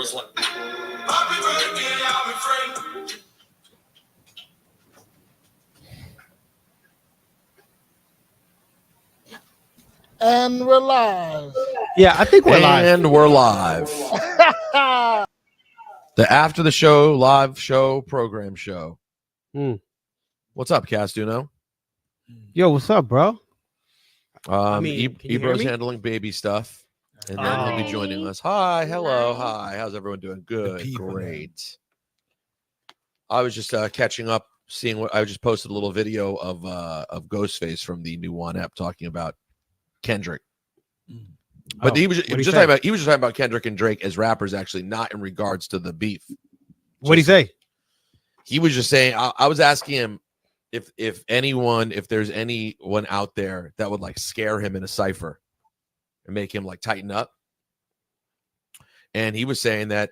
goes like, happy birthday, I'm a friend. And we're live. Yeah, I think we're live. And we're live. The after the show, live show, program show. What's up, Castuno? Yo, what's up, bro? Ebro's handling baby stuff. And then he'll be joining us. Hi, hello, hi. How's everyone doing? Good, great. I was just catching up, seeing what I just posted a little video of Ghostface from the new One app talking about Kendrick. But he was just talking about Kendrick and Drake as rappers, actually, not in regards to the beef. What'd he say? He was just saying, I was asking him if there's anyone out there that would like scare him in a cipher and make him like tighten up. And he was saying that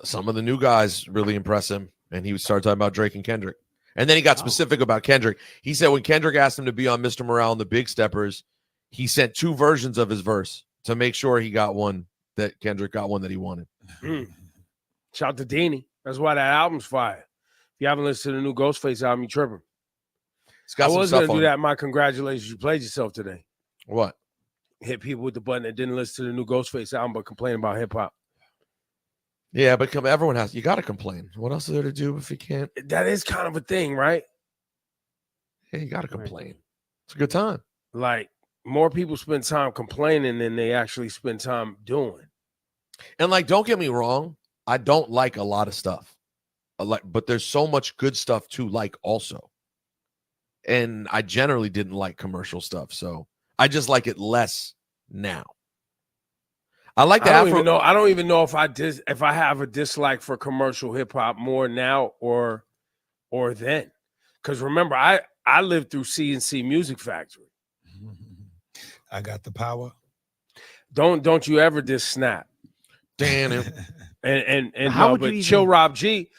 some of the new guys really impress him. And he started talking about Drake and Kendrick. And then he got specific about Kendrick. He said when Kendrick asked him to be on Mr. Morale and the Big Steppers, he sent 2 versions of his verse to make sure he got one, that Kendrick got one that he wanted. Shout out to Deanie. That's why that album's fire. If you haven't listened to the new Ghostface album, you tripping. I was going to do that. My congratulations. You played yourself today. What? Hit people with the button that didn't listen to the new Ghostface album but complain about hip hop. Yeah, but everyone you got to complain. What else is there to do if you can't? That is kind of a thing, right? Yeah, you got to complain. It's a good time. Like, more people spend time complaining than they actually spend time doing. And like, don't get me wrong, I don't like a lot of stuff. But there's so much good stuff to like also. And I generally didn't like commercial stuff, so I just like it less now. I like the Afro. I don't even know if I have a dislike for commercial hip hop more now or then. Because remember, I lived through C&C Music Factory. I got the power. Don't you ever diss Snap. Damn it. And how would you Chill Rob G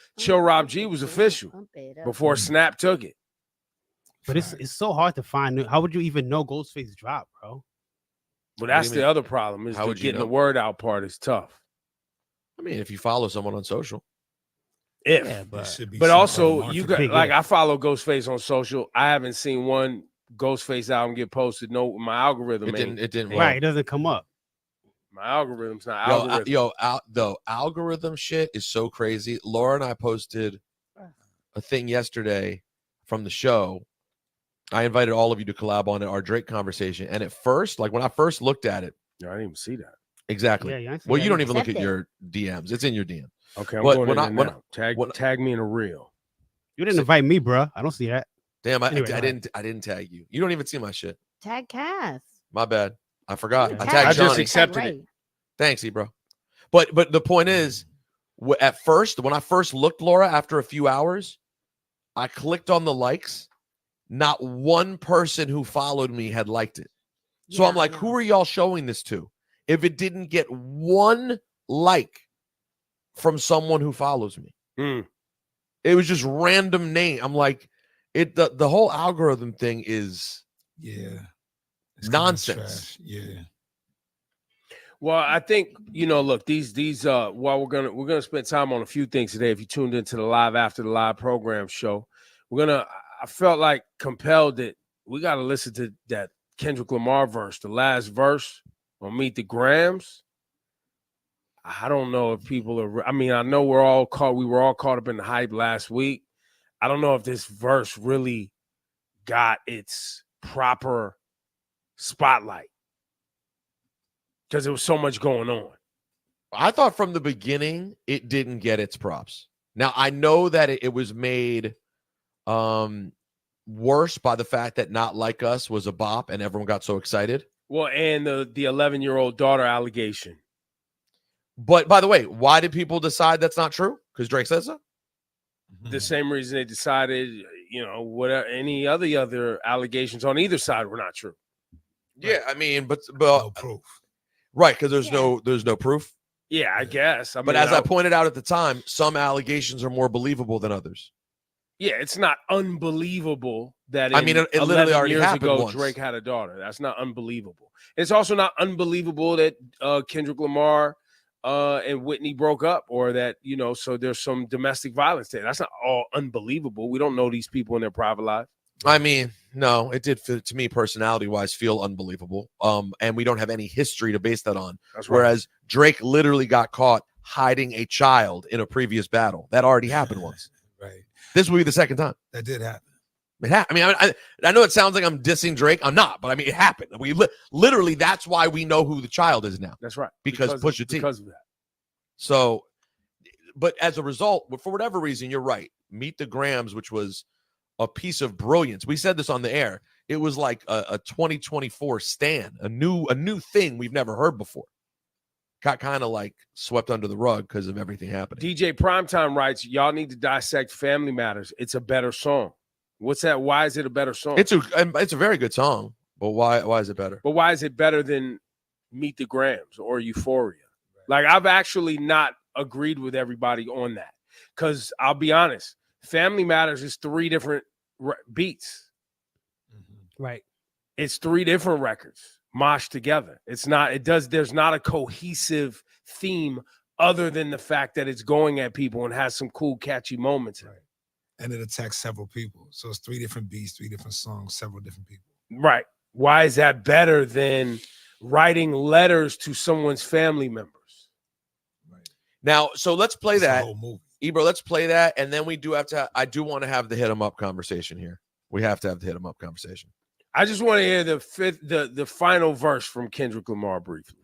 was official before Snap took it. But it's so hard to find. How would you even know Ghostface dropped, bro? Well, that's the other problem is getting the word out part is tough. I mean, if you follow someone on social. But also you got like I follow Ghostface on social. I haven't seen one Ghostface album get posted. No, my algorithm it didn't right. It doesn't come up. My algorithm's not algorithm. The algorithm shit is so crazy. Laura and I posted a thing yesterday from the show. I invited all of you to collab on our Drake conversation. And at first, like when I first looked at it, I didn't even see that. Exactly. Yeah, well, you don't even look at your DMs. It's in your DM. Okay, I'm going in now. Tag me in a reel. You didn't invite me, bro. I don't see that. Damn, I didn't tag you. You don't even see my shit. Tag Cass. My bad. I forgot. I tagged Johnny. I just accepted it. Thanks, Ebro. But the point is, at first, when I first looked, Laura, after a few hours, I clicked on the likes. Not one person who followed me had liked it. So I'm like, who are y'all showing this to? If it didn't get one like from someone who follows me, it was just random name. I'm like, the whole algorithm thing is nonsense. Yeah. Well, I think look, these while we're gonna spend time on a few things today. If you tuned into the live after the live program show, I felt like compelled that we got to listen to that Kendrick Lamar verse, the last verse on Meet the Grams. I don't know if people are. I mean, I know we were all caught up in the hype last week. I don't know if this verse really got its proper spotlight because there was so much going on. I thought from the beginning it didn't get its props. Now I know that it was made worse by the fact that Not Like Us was a bop and everyone got so excited. Well, and the 11-year-old daughter allegation. But by the way, why did people decide that's not true? Because Drake says so? The same reason they decided, whatever any other allegations on either side were not true. Yeah, I mean, but no proof. Right, because there's no proof. Yeah, I guess. But as I pointed out at the time, some allegations are more believable than others. Yeah, it's not unbelievable that it literally already years happened ago once. Drake had a daughter. That's not unbelievable. It's also not unbelievable that Kendrick Lamar and Whitney broke up, or that, you know, so there's some domestic violence there. That's not all unbelievable. We don't know these people in their private lives. I mean, no, it did feel, to me, personality-wise, feel unbelievable. And we don't have any history to base that on. That's right. Whereas Drake literally got caught hiding a child in a previous battle. That already happened once. Right. This will be the second time. That did happen. I mean, I know it sounds like I'm dissing Drake. I'm not, but I mean, it happened. We literally, that's why we know who the child is now. That's right. Because Pusha T. Because of that. So, but as a result, for whatever reason, you're right. Meet the Grams, which was a piece of brilliance. We said this on the air. It was like a 2024 stand, a new thing we've never heard before. Got kind of like swept under the rug because of everything happening. DJ Primetime writes, y'all need to dissect Family Matters. It's a better song. What's that? Why is it a better song? It's a very good song, but why is it better? But why is it better than Meet the Grams or Euphoria? Like, I've actually not agreed with everybody on that, because I'll be honest, Family Matters is 3 different beats. Right. It's 3 different records moshed together. There's not a cohesive theme other than the fact that it's going at people and has some cool, catchy moments in it. And it attacks several people. So it's 3 different beats, 3 different songs, several different people. Right. Why is that better than writing letters to someone's family members? Right. Now, so let's play It's a that. whole movie. Ebro, let's play that. And then we do have to, I do want to have the hit 'em up conversation here. We have to have the hit 'em up conversation. I just want to hear the final verse from Kendrick Lamar briefly.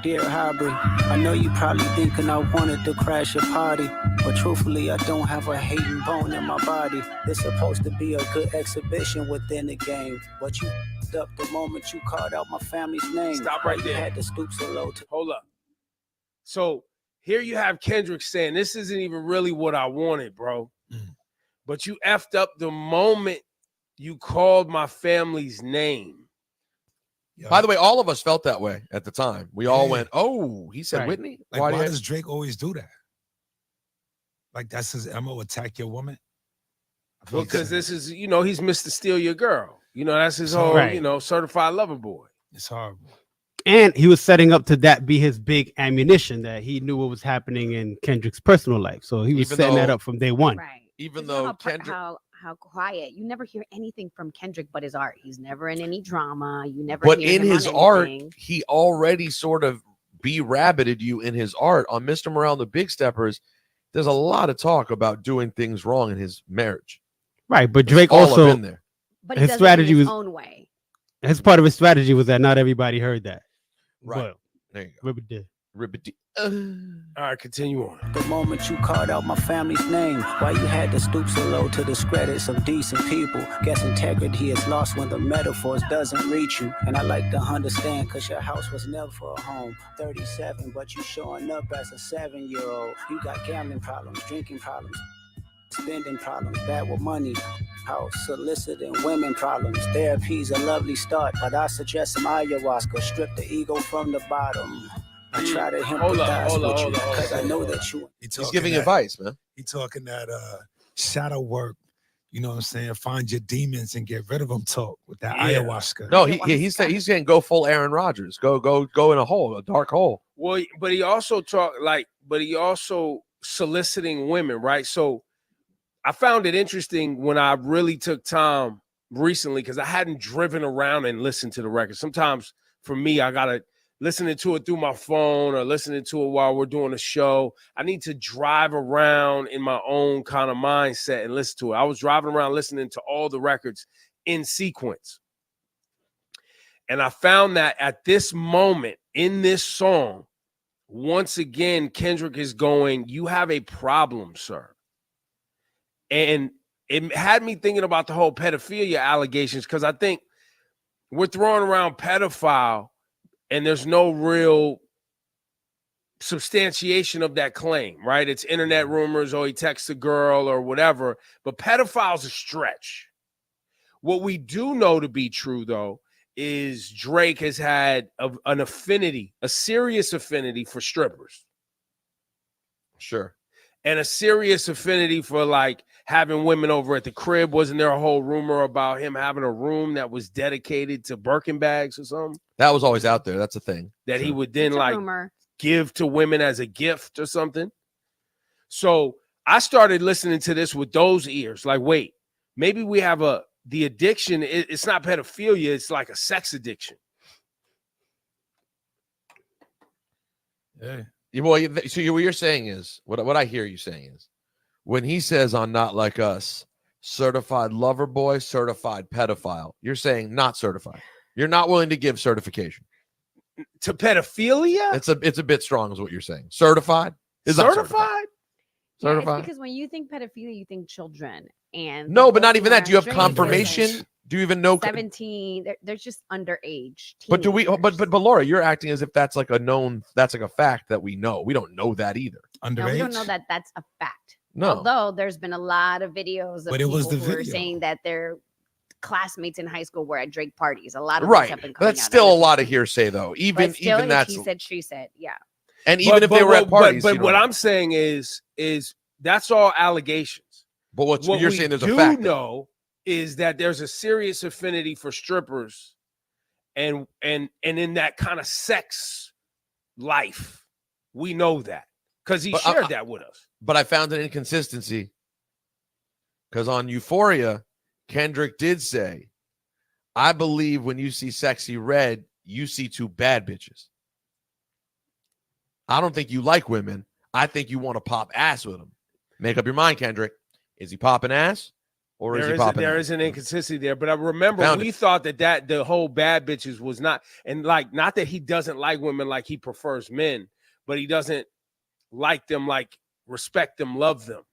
Dear Hobby, I know you probably thinking I wanted to crash your party, but truthfully, I don't have a hating bone in my body. It's supposed to be a good exhibition within the game, but you up the moment you called out my family's name. Stop right You there. had to stoop so low to. Hold up. So here you have Kendrick saying, this isn't even really what I wanted, bro. But you effed up the moment you called my family's name. Yeah. By the way, all of us felt that way at the time. We all Yeah. went, "Oh, he said Right. Whitney." Like, why did does Drake always do that? Like, that's his MO, attack your woman? I feel like Because this is, you know, he's Mr. Steal Your Girl. You know, that's his whole, Right. you know, certified lover boy. it's horrible. And he was setting up to that be his big ammunition, that he knew what was happening in Kendrick's personal life. So he was Even setting that though- up from day one. Right. Even It's though how, Kendrick, how quiet, you never hear anything from Kendrick but his art. He's never in any drama. You never. but hear in him on his art, anything. he already sort of rabbited you in his art on Mr. Morale and the Big Steppers. There's a lot of talk about doing things wrong in his marriage. Right. But It's Drake all up also, in there. But he his does strategy it in his was- own way. his part of his strategy was that not everybody heard that. Right. Well, There you go. Ribba did. Ribbity. All right, continue on. The moment you called out my family's name, why you had to stoop so low to discredit some decent people. Guess integrity is lost when the metaphors doesn't reach you. And I like to understand, cause your house was never a home. 37, but you showing up as a 7-year-old. You got gambling problems, drinking problems, spending problems, bad with money, house soliciting women problems. Therapy's a lovely start, but I suggest some ayahuasca. Strip the ego from the bottom. I try to Hold up, empathize hold up, with you, hold up, hold cause up, I know hold up. that you. He's giving advice, man. He talking that shadow work, you know what I'm saying? Find your demons and get rid of them talk with that Yeah. ayahuasca. No, he's saying go full Aaron Rodgers. Go in a hole, a dark hole. Well, but he also soliciting women, right? So I found it interesting when I really took time recently, because I hadn't driven around and listened to the record. Sometimes for me, I gotta listening to it through my phone or listening to it while we're doing a show. I need to drive around in my own kind of mindset and listen to it. I was driving around listening to all the records in sequence. And I found that at this moment in this song, once again, Kendrick is going, "You have a problem, sir." And it had me thinking about the whole pedophilia allegations, because I think we're throwing around pedophile and there's no real substantiation of that claim, right? It's internet rumors, or he texts a girl or whatever, but pedophile's a stretch. What we do know to be true, though, is Drake has had an affinity, a serious affinity for strippers. Sure. and a serious affinity for like having women over at the crib. Wasn't there a whole rumor about him having a room that was dedicated to Birkin bags or something That was always out there. That's a thing. that he Sure. would then It's a like rumor. give to women as a gift or something? So I started listening to this with those ears. Like, wait, maybe we have the addiction. It's not pedophilia. It's like a sex addiction. Yeah. Well, so what you're saying is what I hear you saying is when he says on Not Like Us, certified lover boy, certified pedophile, you're saying not certified. You're not willing to give certification To pedophilia? It's a bit strong, is what you're saying. Certified is not Certified? Yeah, it's certified. because when you think pedophilia, you think children. And No, but people not who even are that. Do you have underage, confirmation? Do you even know? 17, they're just underage. But do we? But teenagers. Laura, you're acting as if that's like a known. That's like a fact that we know. We don't know that either. Underage. No, we don't know that that's a fact. No. Although there's been a lot of videos of But it people was the who are video. saying that their classmates in high school were at Drake parties. A lot of Right. those have been But coming that's out still a allegedly. lot of hearsay, though. Even But still, even that's he said, she said, yeah. and even if they were at parties. But you know, what I'm saying is that's all allegations. but what What you're we saying there's do a fact. know is that there's a serious affinity for strippers and in that kind of sex life. We know that because he But shared that with us. But I found an inconsistency because on Euphoria, Kendrick did say, "I believe when you see Sexy Red, you see two bad bitches. I don't think you like women. I think you want to pop ass with them. Make up your mind, Kendrick. Is he popping ass or is he popping There ass?" is an inconsistency there, but I remember Found we it. thought that the whole bad bitches was not, and like not that he doesn't like women, like he prefers men, but he doesn't like them, like respect them, love them.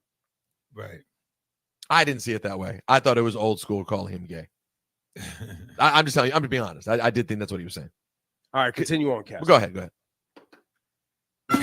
Right. I didn't see it that way. I thought it was old school calling him gay. I'm just telling you. I'm just being honest. I did think that's what he was saying. All right, continue on, Cass. Go ahead. Go ahead.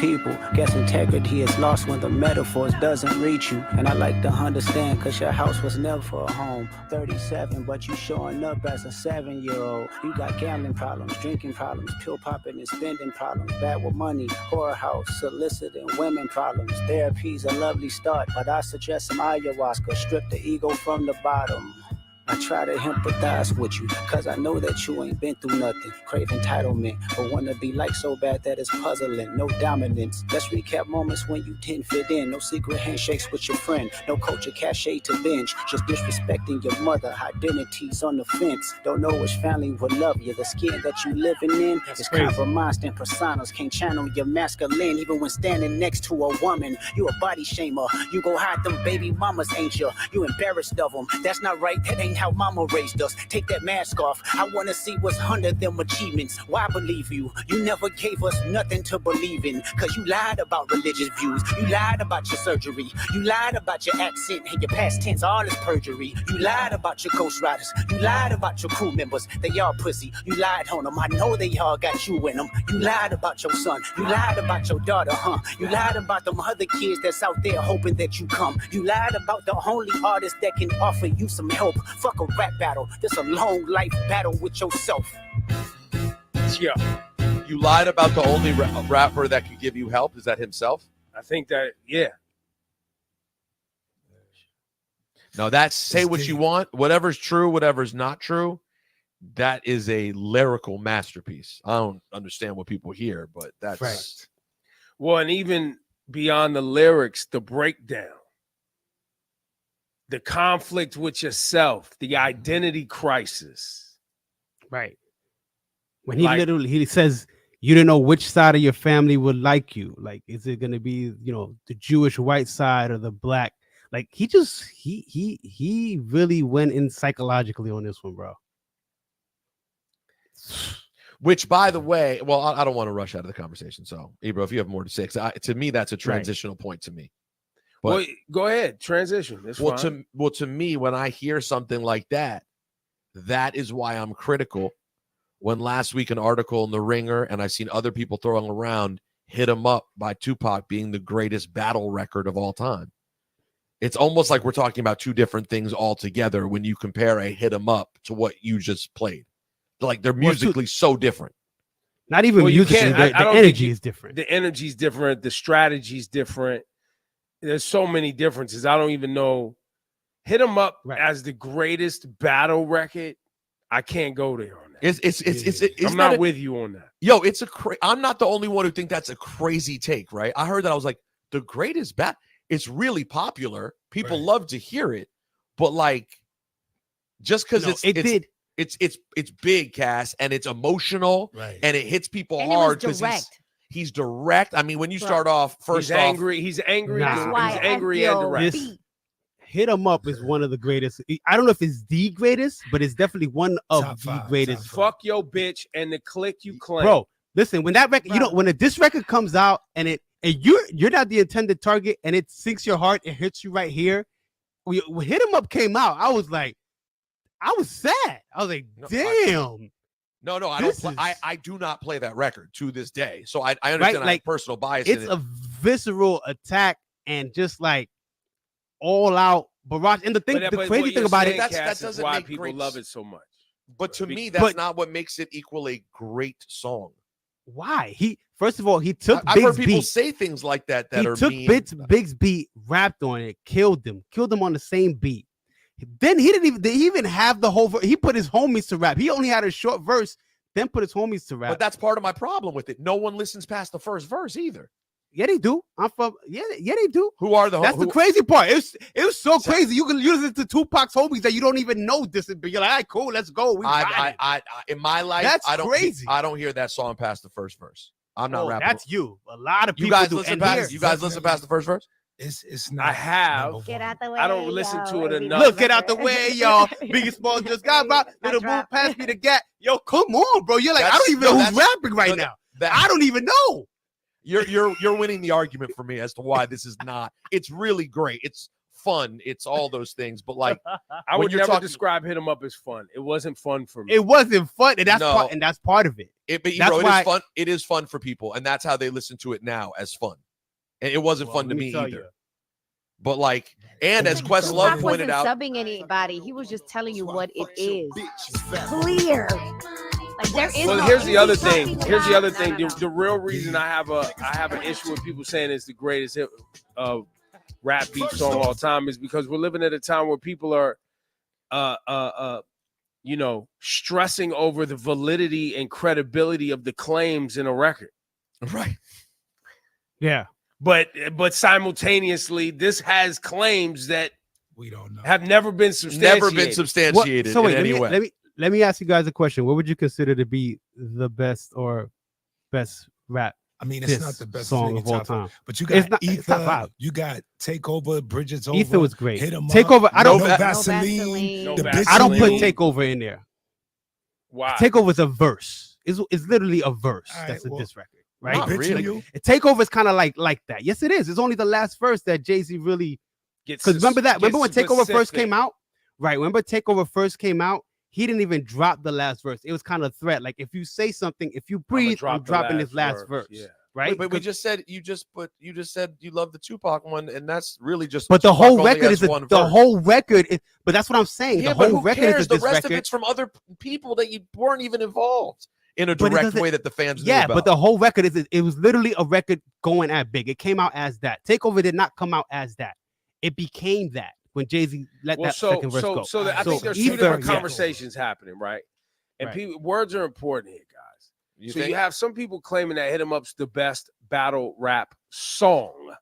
People guess integrity is lost when the metaphors doesn't reach you, and I like to understand cause your house was never a home. 37 but you showing up as a 7-year-old. You got gambling problems, drinking problems, pill popping and spending problems, bad with money, whorehouse, soliciting women problems. Therapy's a lovely start, but I suggest some ayahuasca, strip the ego from the bottom. I try to empathize with you, cause I know that you ain't been through nothing. Crave entitlement, but wanna be like so bad that it's puzzling. No dominance. Let's recap moments when you didn't fit in. No secret handshakes with your friend. No culture cachet to binge. Just disrespecting your mother. Identities on the fence. Don't know which family will love you. The skin that you living in is compromised in personas. Can't channel your masculine even when standing next to a woman. You a body shamer. You go hide them baby mamas, ain't you? You embarrassed of them. That's not right. That ain't how mama raised us. Take that mask off. I want to see what's under them achievements. Why believe you? You never gave us nothing to believe in. Cause you lied about religious views. You lied about your surgery. You lied about your accent and your past tense. All is perjury. You lied about your ghost riders. You lied about your crew members. They all pussy. You lied on them. I know they all got you in them. You lied about your son. You lied about your daughter, huh? You lied about them other kids that's out there hoping that you come. You lied about the only artist that can offer you some help. Fuck a rap battle. This a long life battle with yourself. Yeah, You lied about the only rapper that could give you help. Is that himself? I think that, yeah. No, that's say It's what deep. you want. Whatever's true, whatever's not true. That is a lyrical masterpiece. I don't understand what people hear, but that's Right. Well, and even beyond the lyrics, the breakdown, the conflict with yourself, the identity crisis. Right. When he Like- literally he says you didn't know which side of your family would like you. Like, is it gonna be, you know, the Jewish white side or the black? Like he really went in psychologically on this one, bro. which, by the way, well, I don't want to rush out of the conversation. So, Ebro, if you have more to say, 'cause to me, that's a transitional point to me. But Well, go ahead, transition. It's fine. to me, when I hear something like that, that is why I'm critical. When last week an article in The Ringer, and I've seen other people throwing around, Hit 'Em Up by Tupac being the greatest battle record of all time. It's almost like we're talking about two different things altogether when you compare a Hit 'Em Up to what you just played. Like, they're musically so different. Not even Well, you musically, can't- I the don't energy think is different. The energy's different. The strategy's different. there's so many differences. I don't even know. Hit 'Em Up Right. as the greatest battle record. I can't go there on that. It's I'm not not with you on that. Yo, it's I'm not the only one who think that's a crazy take, right? I heard that. I was like, the greatest it's really popular. People Right. love to hear it, but like, just because it's big, Cass, and it's emotional, Right. and it hits people And hard it was because direct. he's direct. I mean, when you Bro. start off, first He's angry. He's angry. Nah. That's why He's angry and direct. This Hit 'Em Up is one of the greatest. I don't know if it's the greatest, but it's definitely one of Top the five, greatest. top Fuck your bitch and the click you claim. Bro, listen, when that record, Bro. when this record comes out and you're not the intended target and it sinks your heart, it hits you right here. When Hit 'Em Up came out, I was sad. I was like, No, damn. No, I don't. This is- I do not play that record to this day, so I understand I have personal bias. It's in a it. visceral attack and just like all out barrage. And the crazy thing about it, that doesn't why make people great love it so much. But to Be- me, that's but- not what makes it equal a great song. why? First of all, he took I've heard Big's people beat. say things like that He are took mean. Big's beat, rapped on it, killed him on the same beat. Then he didn't even have the whole. He put his homies to rap. He only had a short verse, then put his homies to rap. But that's part of my problem with it. No one listens past the first verse either. Yeah, they do. Yeah, they do. Who are the? That's the crazy part. It was so crazy. You can use it to Tupac's homies that you don't even know this, but you're like, all right, cool, let's go. We got it. I in my life, That's I don't. crazy. I don't hear that song past the first verse. I'm not Oh, rapping. that's you. A lot of You people guys do. listen And past. here- You guys listen past the first verse. It's not. I have. number Get one. out the way. I don't listen to it yo. enough. Look, get out the way, y'all. Biggie Small just got by. Little move drop. past me to get. Yo, come on, bro. You're like, I That's- don't even no, know who's that's- rapping right no, now. That, I don't even know. You're winning the argument for me as to why this is not. It's really great. It's fun. It's all those things. But like, I when would you're never talking- describe Hit 'Em Up as fun. It wasn't fun for me. It wasn't fun, and that's No. that's part of it. but That's bro, it why- is fun. It is fun for people, and that's how they listen to it now as fun. And it wasn't Well, fun to let me tell either. you. But like, and as Tupac Questlove Tupac pointed wasn't out, subbing anybody. He was just telling you what it is. Clear. Like there is. Well, no- here's the you other keep talking thing. Here's the about- other no, thing. no, no. The real reason I have an issue with people saying it's the greatest rap beat song of all time is because we're living at a time where people are, stressing over the validity and credibility of the claims in a record. right? Yeah. But simultaneously, this has claims that We don't know. have never been substantiated. Never been substantiated So wait, in any way. let me ask you guys a question. What would you consider to be the best rap I mean, it's diss not the best song thing of all top five, time? but you It's got not- it's top Ether. five. You got Takeover. Bridges over. Ether was great. Hit 'Em Up. Takeover. I don't. No No Vaseline. Vaseline. No The Vaseline. bitch I don't put Vaseline. Takeover in there. Why? Takeover's a verse. It's literally a verse. All right, That's a well, diss record, right? Not Bitch really. You. Takeover is kind of like that. Yes, it is. It's only the last verse that Jay-Z really. Because remember that. Remember when Takeover first came out? Right. Remember Takeover first came out? He didn't even drop the last verse. It was kind of a threat. Like if you say something, if you breathe, I'm dropping this last verse. Yeah. Right. Wait, but we just said you said you love the Tupac one, and that's really just. But the Tupac whole only record has is one the verse. whole record. But that's what I'm saying. Yeah, the but whole who record cares? is The this rest record. of it's from other people that you weren't even involved in a But it direct doesn't- way that the fans knew Yeah, about. but the whole record it was literally a record going at big. It came out as that. Takeover did not come out as that. It became that when Jay-Z let that second verse go. So I So think there's two Ether- different yeah. conversations happening, right? And Right. people, words are important here, guys. you So think? you have some people claiming that Hit 'Em Up's the best battle rap song.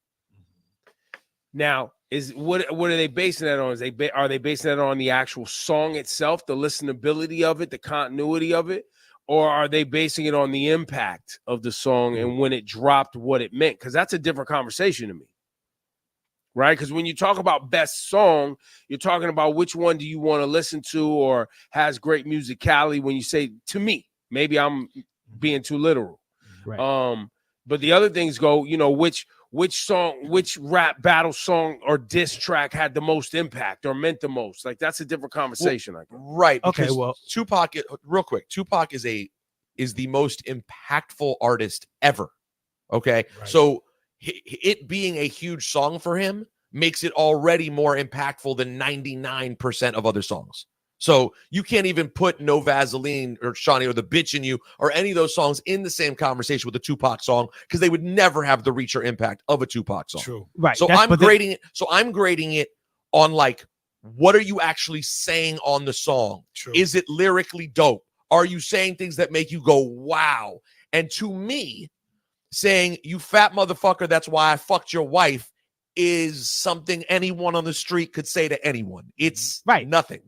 Now, what are they basing that on? Are they basing that on the actual song itself, the listenability of it, the continuity of it, or are they basing it on the impact of the song and when it dropped, what it meant? Because that's a different conversation to me, right? Because when you talk about best song, you're talking about which one do you want to listen to or has great musicality. When you say to me, maybe I'm being too literal. Right. But the other things go, which rap battle song or diss track had the most impact or meant the most? Like that's a different conversation. I guess. Right. Okay, Because well- Tupac, real quick, Tupac is the most impactful artist ever. Okay. Right. So it being a huge song for him makes it already more impactful than 99% of other songs. So you can't even put No Vaseline or Shawnee or The Bitch in You or any of those songs in the same conversation with a Tupac song because they would never have the reach or impact of a Tupac song. True. Right. So I'm grading it. So I'm grading it on like, what are you actually saying on the song? True. Is it lyrically dope? Are you saying things that make you go, wow? And to me, saying you fat motherfucker, that's why I fucked your wife is something anyone on the street could say to anyone. It's nothing.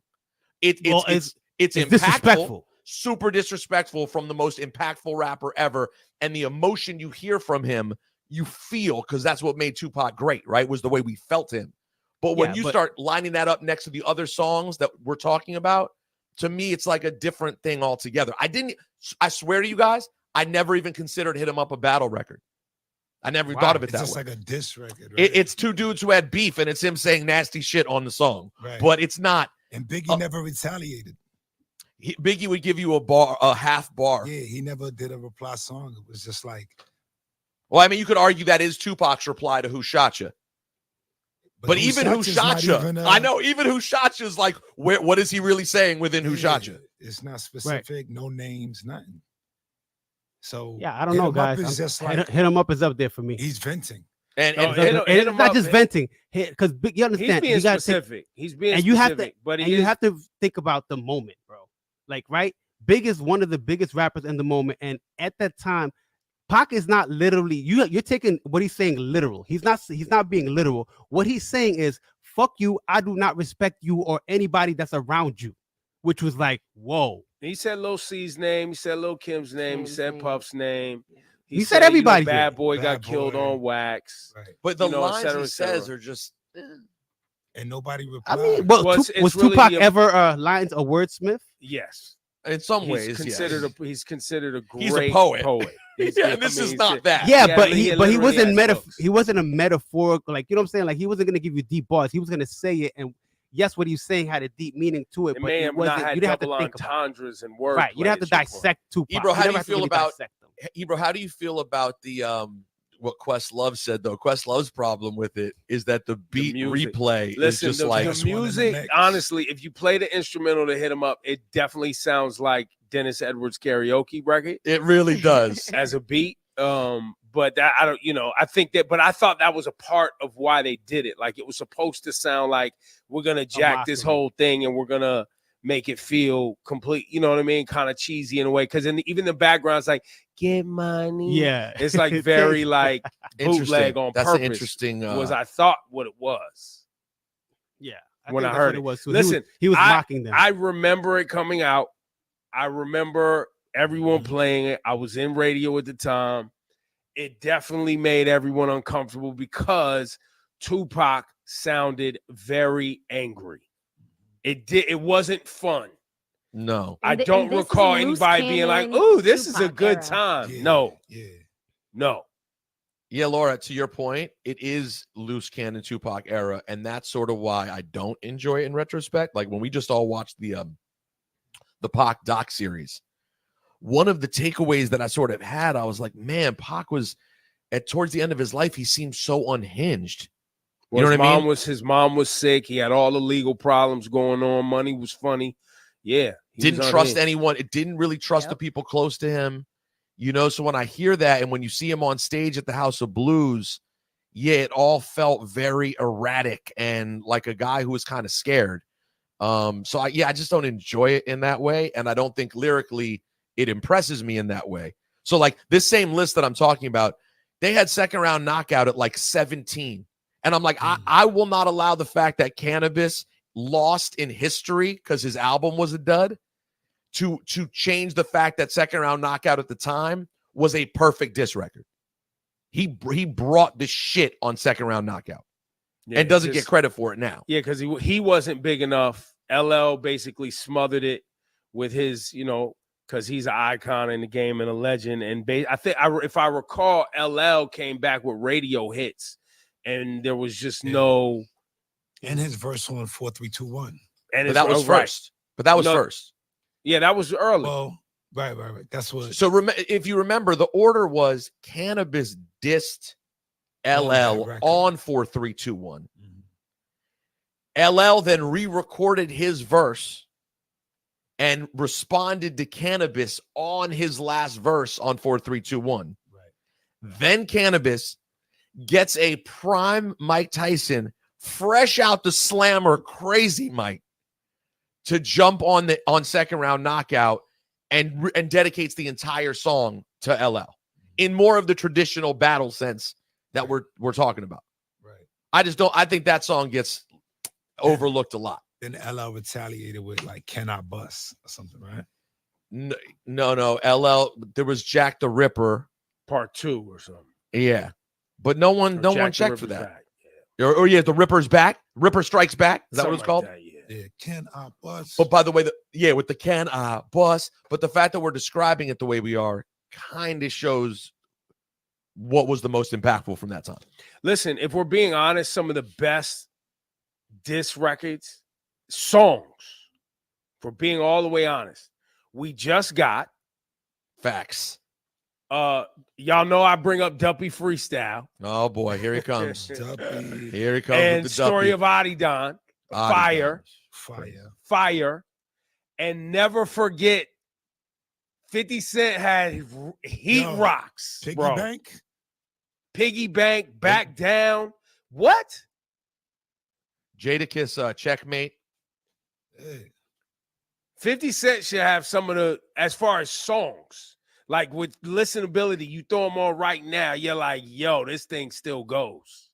It's impactful, disrespectful. super disrespectful from the most impactful rapper ever. And the emotion you hear from him, you feel, because that's what made Tupac great, right? Was the way we felt him. But when you start lining that up next to the other songs that we're talking about, to me, it's like a different thing altogether. I swear to you guys, I never even considered Hit 'Em Up a battle record. I never thought of it that way. It's just like a diss record. Right? It's two dudes who had beef, and it's him saying nasty shit on the song. Right. But it's not. And Biggie never retaliated. Biggie would give you a half bar. Yeah, he never did a reply song. It was just like. Well, I mean, you could argue that is Tupac's reply to Who Shot Ya. But even Who Shot Ya, I know, even Who Shot Ya is like, what is he really saying within Who Shot Ya? It's not specific, no names, nothing. So yeah, I don't know, guys. Just like, Hit 'Em Up is up there for me. He's venting. And it's not just venting, because you understand. He's being specific. He's being specific, you have to think about the moment, bro. Like, right? Big is one of the biggest rappers in the moment, and at that time, Pac is not literally. You're taking what he's saying literal. He's not being literal. What he's saying is, "Fuck you. I do not respect you or anybody that's around you," which was like, whoa. He said Lil C's name. He said Lil Kim's name. He said Puff's name. He said everybody. Bad Boy got killed on wax. Right. But the lines he says are just. And nobody replied. I mean, was Tupac ever lines a wordsmith? Yes. In some ways, he's considered a great he's a poet. Yeah, this is not that. Yeah, but he wasn't he wasn't a metaphorical, like, you know what I'm saying? Like, he wasn't gonna give you deep bars. He was gonna say it, and yes, what he was saying had a deep meaning to it, but it wasn't. You didn't have to think entendres and words. Right, you didn't have to dissect Tupac. Ebro, how do you feel about Ebro? How do you feel about the what Questlove said though? Questlove's problem with it is that the beat replay is just like the music. Honestly, if you play the instrumental to Hit 'Em Up, it definitely sounds like Dennis Edwards karaoke record. It really does as a beat. But that I don't, I think that, but I thought that was a part of why they did it. Like, it was supposed to sound like we're gonna jack this whole thing and we're gonna make it feel complete. You know what I mean? Kind of cheesy in a way, because even the background's like, get money. Yeah, it's like very like bootleg on That's purpose. Interesting. Was I thought what it was? Yeah, when I heard it. Listen, he was mocking them. I remember it coming out. I remember everyone playing it. I was in radio at the time. It definitely made everyone uncomfortable because Tupac sounded very angry. It wasn't fun. No. I don't recall anybody being like, "Ooh, this is a good time." Yeah, no. Yeah. No. Yeah, Laura, to your point, it is loose cannon Tupac era, and that's sort of why I don't enjoy it in retrospect. Like, when we just all watched the Pac doc series, one of the takeaways that I sort of had, I was like, man, Pac was towards the end of his life, he seemed so unhinged. You know what I mean? His mom was sick. He had all the legal problems going on. Money was funny. Yeah. Didn't trust anyone. It didn't really trust the people close to him. So when I hear that, and when you see him on stage at the House of Blues, yeah, it all felt very erratic and like a guy who was kind of scared. So I just don't enjoy it in that way. And I don't think lyrically it impresses me in that way. So like this same list that I'm talking about, they had second round knockout at like 17. And I'm like, I will not allow the fact that Cannabis lost in history because his album was a dud to change the fact that second round knockout at the time was a perfect diss record. He brought the shit on second round knockout and doesn't get credit for it now. Yeah, because he wasn't big enough. LL basically smothered it with his, because he's an icon in the game and a legend. And if I recall, LL came back with radio hits, and there was just no. And his verse on 4 3 2 1. And that was first. But that was first. Yeah, that was early. Well, right. That's what. So if you remember, the order was Cannabis dissed LL on 4 3 2 1. LL then re-recorded his verse and responded to Cannabis on his last verse on 4 3 2 1. Right. Then Cannabis gets a prime Mike Tyson, fresh out the slammer, crazy Mike, to jump on second round knockout and dedicates the entire song to LL in more of the traditional battle sense that we're talking about. Right. I think that song gets overlooked a lot. Then LL retaliated with like "Can I Bust" or something, right? No. LL, there was Jack the Ripper Part 2 or something. Yeah, but no one checked for that. Back. Or the Ripper's back. Ripper Strikes Back. Is that Something what it's called? Like that, Yeah. Can I bust? But by the way, with the can I bust. But the fact that we're describing it the way we are kind of shows what was the most impactful from that time. Listen, if we're being honest, some of the best diss records, songs, for being all the way honest, we just got facts. Y'all know I bring up Duppy Freestyle. Oh boy, here he comes. Duppy. Here he comes. And with the Story Duppy. of Adidon. Adidon. Fire. And never forget 50 Cent had Heat Rocks. Piggy bro. Bank. Piggy Bank, Back Down. What? Jadakiss, Checkmate. Hey. 50 Cent should have some of the, as far as songs, like with listenability, you throw them on right now, you're like, yo, this thing still goes.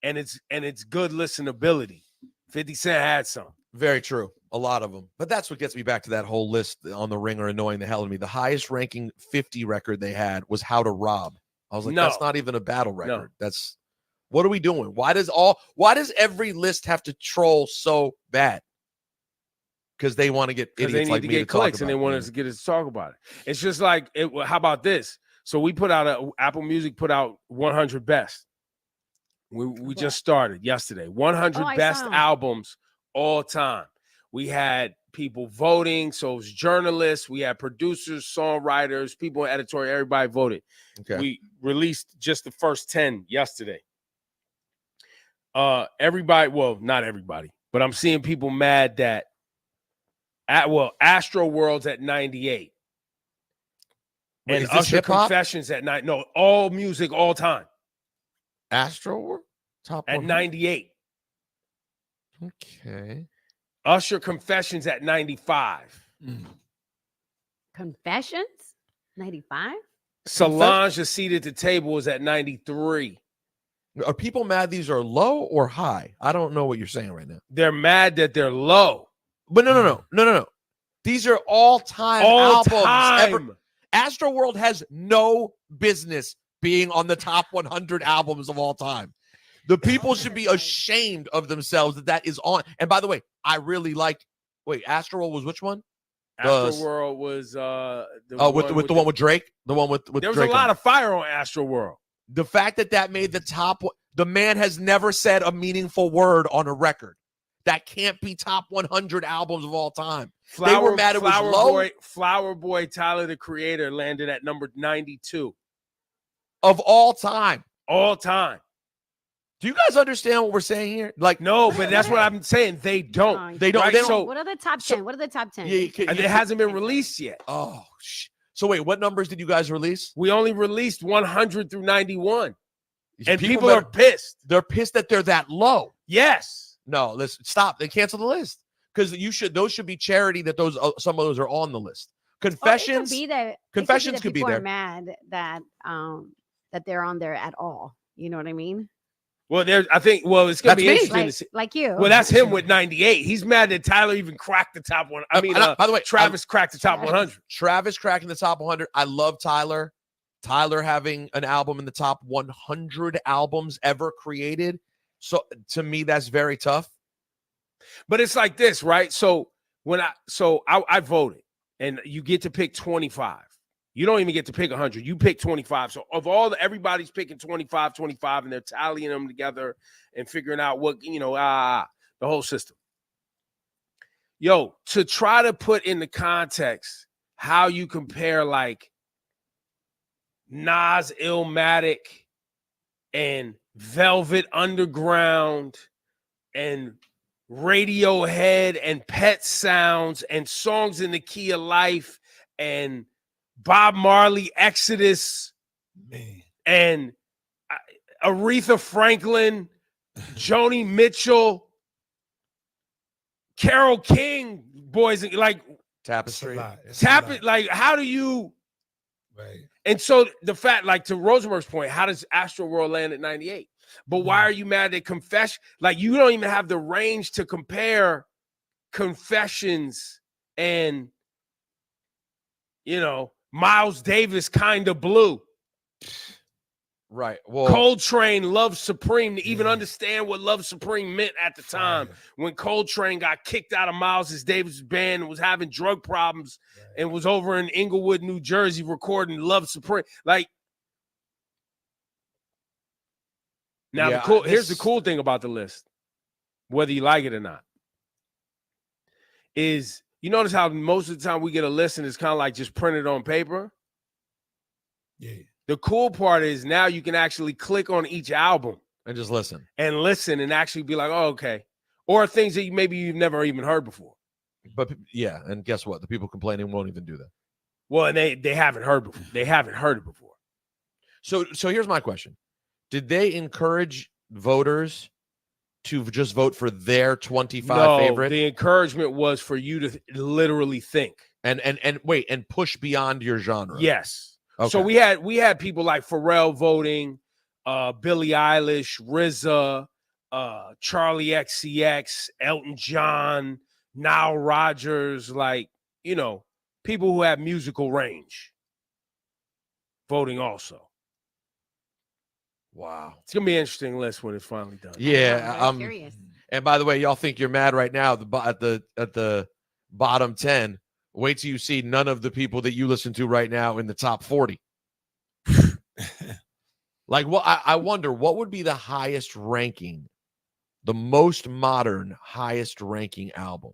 And it's good listenability. 50 Cent had some. Very true. A lot of them. But that's what gets me back to that whole list on the Ringer annoying the hell out of me. The highest ranking 50 record they had was How to Rob. I was like, that's not even a battle record. No. That's, what are we doing? Why does every list have to troll so bad? Because they want to get idiots they need like to me get to talk clicks and they want us to get us to talk about it. It's just like, how about this? So we put out Apple Music put out 100 best. We just started yesterday. 100 best albums all time. We had people voting, so it was journalists, we had producers, songwriters, people in editorial, everybody voted. Okay. We released just the first 10 yesterday. Everybody, well, not everybody, but I'm seeing people mad that Astro World's at 98. Wait, and is this Usher hip-hop? Confessions at 9. No, all music, all time. Astro World? Top At 100. 98. Okay. Usher Confessions at 95. Confessions? 95? Solange, A Seat at the Table, is at 93. Are people mad these are low or high? I don't know what you're saying right now. They're mad that they're low. But no. These are all-time albums. Time. Astro World has no business being on the top 100 albums of all time. The people should be ashamed of themselves that is on. And by the way, I really like. Wait, Astro World was which one? Astro World was the one with Drake. The one with there was Drake a lot of fire on Astro World. The fact that made the top. The man has never said a meaningful word on a record. That can't be top 100 albums of all time. They were mad it was low. Flower Boy, Tyler the Creator landed at number 92 of all time. All time. Do you guys understand what we're saying here? Like, no, but that's what I'm saying. They don't. They don't. Right? They don't. So, what are the top 10? What are the top 10? It hasn't been released yet. Oh, so wait, what numbers did you guys release? We only released 100 through 91. And people are are pissed. They're pissed that they're that low. Yes. No, listen, stop. They cancel the list because those should be charity that some of those are on the list. Confessions. Confessions could be there. People are mad that they're on there at all. You know what I mean? Well, it's gonna be interesting to see. Like you. Well, that's him with 98. He's mad that Tyler even cracked the top one. By the way, Travis cracked the top 100. Travis cracking the top 100. I love Tyler. Tyler having an album in the top 100 albums ever created. So to me, that's very tough. But it's like this, right? So I voted, and you get to pick 25. You don't even get to pick 100. You pick 25. So everybody's picking 25, and they're tallying them together and figuring out what, the whole system. Yo, to try to put in the context how you compare like Nas Illmatic and Velvet Underground and Radiohead and Pet Sounds and Songs in the Key of Life and Bob Marley, Exodus, Man. and Aretha Franklin, Joni Mitchell, Carole King, boys, like It's a Tapestry. lot. It's a tap lot. it. Like, how do you? Right. And so the fact, like to Rosenberg's point, how does Astro World land at 98? But why are you mad at Confession? Like, you don't even have the range to compare Confessions and, you know, Miles Davis Kind of Blue. Right. Well, Coltrane, Love Supreme, to even Yeah. understand what Love Supreme meant at the time. Fire. When Coltrane got kicked out of Miles Davis' band and was having drug problems Right. and was over in Inglewood, New Jersey, recording Love Supreme. Like, now Yeah, here's the cool thing about the list, whether you like it or not, is you notice how most of the time we get a list and it's kind of like just printed on paper. Yeah. The cool part is now you can actually click on each album and just listen. and listen and actually be like, oh, okay. Or things that maybe you've never even heard before. But yeah, and guess what? The people complaining won't even do that. Well, and they haven't heard before. They haven't heard it before. So here's my question. Did they encourage voters to just vote for their 25 favorite? The encouragement was for you to literally think. And wait, and push beyond your genre. Yes. Okay. So we had people like Pharrell voting, Billie Eilish, RZA, Charlie XCX, Elton John, Nile Rodgers, like, you know, people who have musical range voting also. Wow. It's gonna be an interesting list when it's finally done. Yeah, I'm curious. and by the way, y'all think you're mad right now at the bottom 10. Wait till you see none of the people that you listen to right now in the top 40. Like, what? I wonder what would be the highest ranking, the most modern, highest ranking album.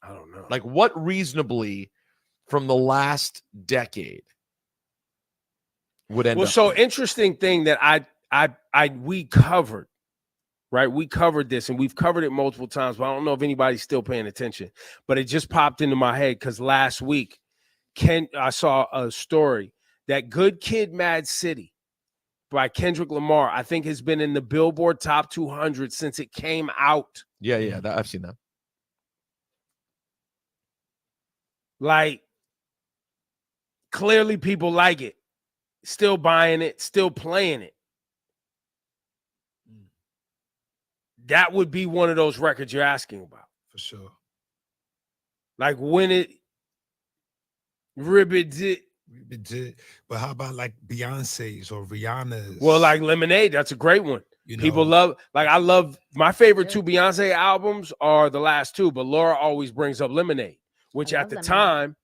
I don't know. Like, what reasonably from the last decade would end up? So there? interesting thing that we covered, right? We covered this and we've covered it multiple times, but I don't know if anybody's still paying attention. But it just popped into my head because last week, I saw a story that Good Kid, Mad City by Kendrick Lamar, I think has been in the Billboard Top 200 since it came out. Yeah, I've seen that. Like, clearly people like it, still buying it, still playing it. That would be one of those records you're asking about. For sure. Like when it ribbit it. But how about like Beyonce's or Rihanna's? Well, like Lemonade, that's a great one. You People know, love, like, I love my favorite two Beyonce albums are the last two, but Laura always brings up Lemonade, which I at love the Lemonade. time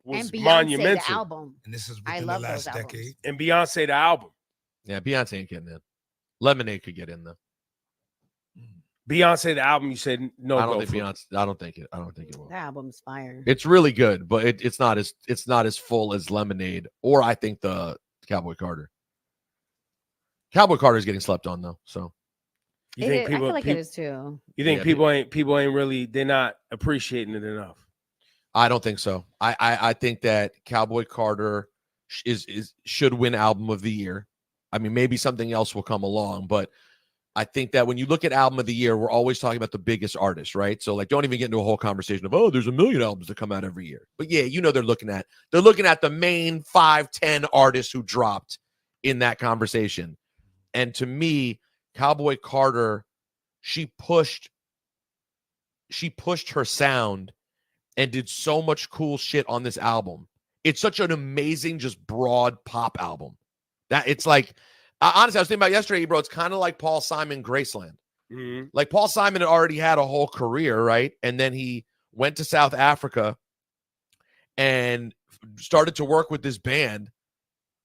was And Beyonce, monumental. the album. and this is I within the love last those albums. decade. And Beyonce, the album. Yeah, Beyonce ain't getting in. Lemonade could get in though. Beyonce, the album, you said no. I don't go think for it. Beyonce. I don't think it will. That album's fire. It's really good, but it's not as full as Lemonade, or I think the Cowboy Carter. Cowboy Carter is getting slept on though. So You think I people? feel like it is too. You think Yeah, people ain't really? They're not appreciating it enough. I don't think so. I think that Cowboy Carter should win Album of the Year. I mean, maybe something else will come along, but I think that when you look at Album of the Year, we're always talking about the biggest artists, right? So like, don't even get into a whole conversation of, oh, there's a million albums that come out every year. But yeah, you know, they're looking at the main 5-10 artists who dropped in that conversation. And to me, Cowboy Carter, she pushed her sound and did so much cool shit on this album. It's such an amazing, just broad pop album that it's like, honestly, I was thinking about yesterday, bro. It's kind of like Paul Simon, Graceland. Mm-hmm. Like Paul Simon had already had a whole career, right? And then he went to South Africa and started to work with this band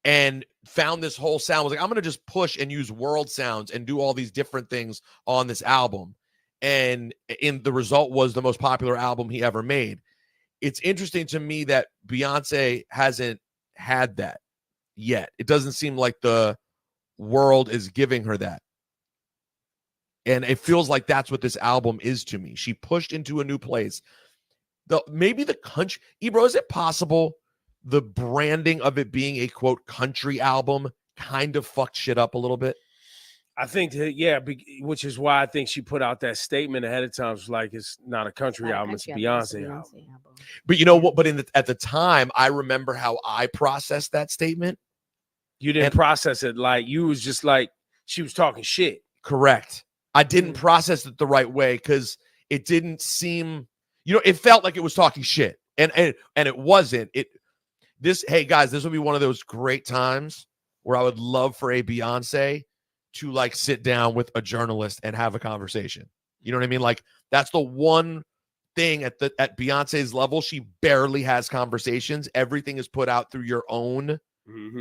and found this whole sound. Was like, I'm going to just push and use world sounds and do all these different things on this album. And the result was the most popular album he ever made. It's interesting to me that Beyonce hasn't had that yet. It doesn't seem like the world is giving her that. And it feels like that's what this album is to me. She pushed into a new place. Maybe the country, Ebro, is it possible the branding of it being a quote country album kind of fucked shit up a little bit? I think that, yeah, which is why I think she put out that statement ahead of time. It's like, it's not a country album, it's a Beyonce album. But you know what? But at the time, I remember how I processed that statement. You didn't process it like you was just like she was talking shit. Correct. I didn't process it the right way because it didn't seem, it felt like it was talking shit, and it wasn't. Hey guys, this would be one of those great times where I would love for a Beyonce to like sit down with a journalist and have a conversation. You know what I mean? Like that's the one thing at Beyonce's level, she barely has conversations. Everything is put out through your own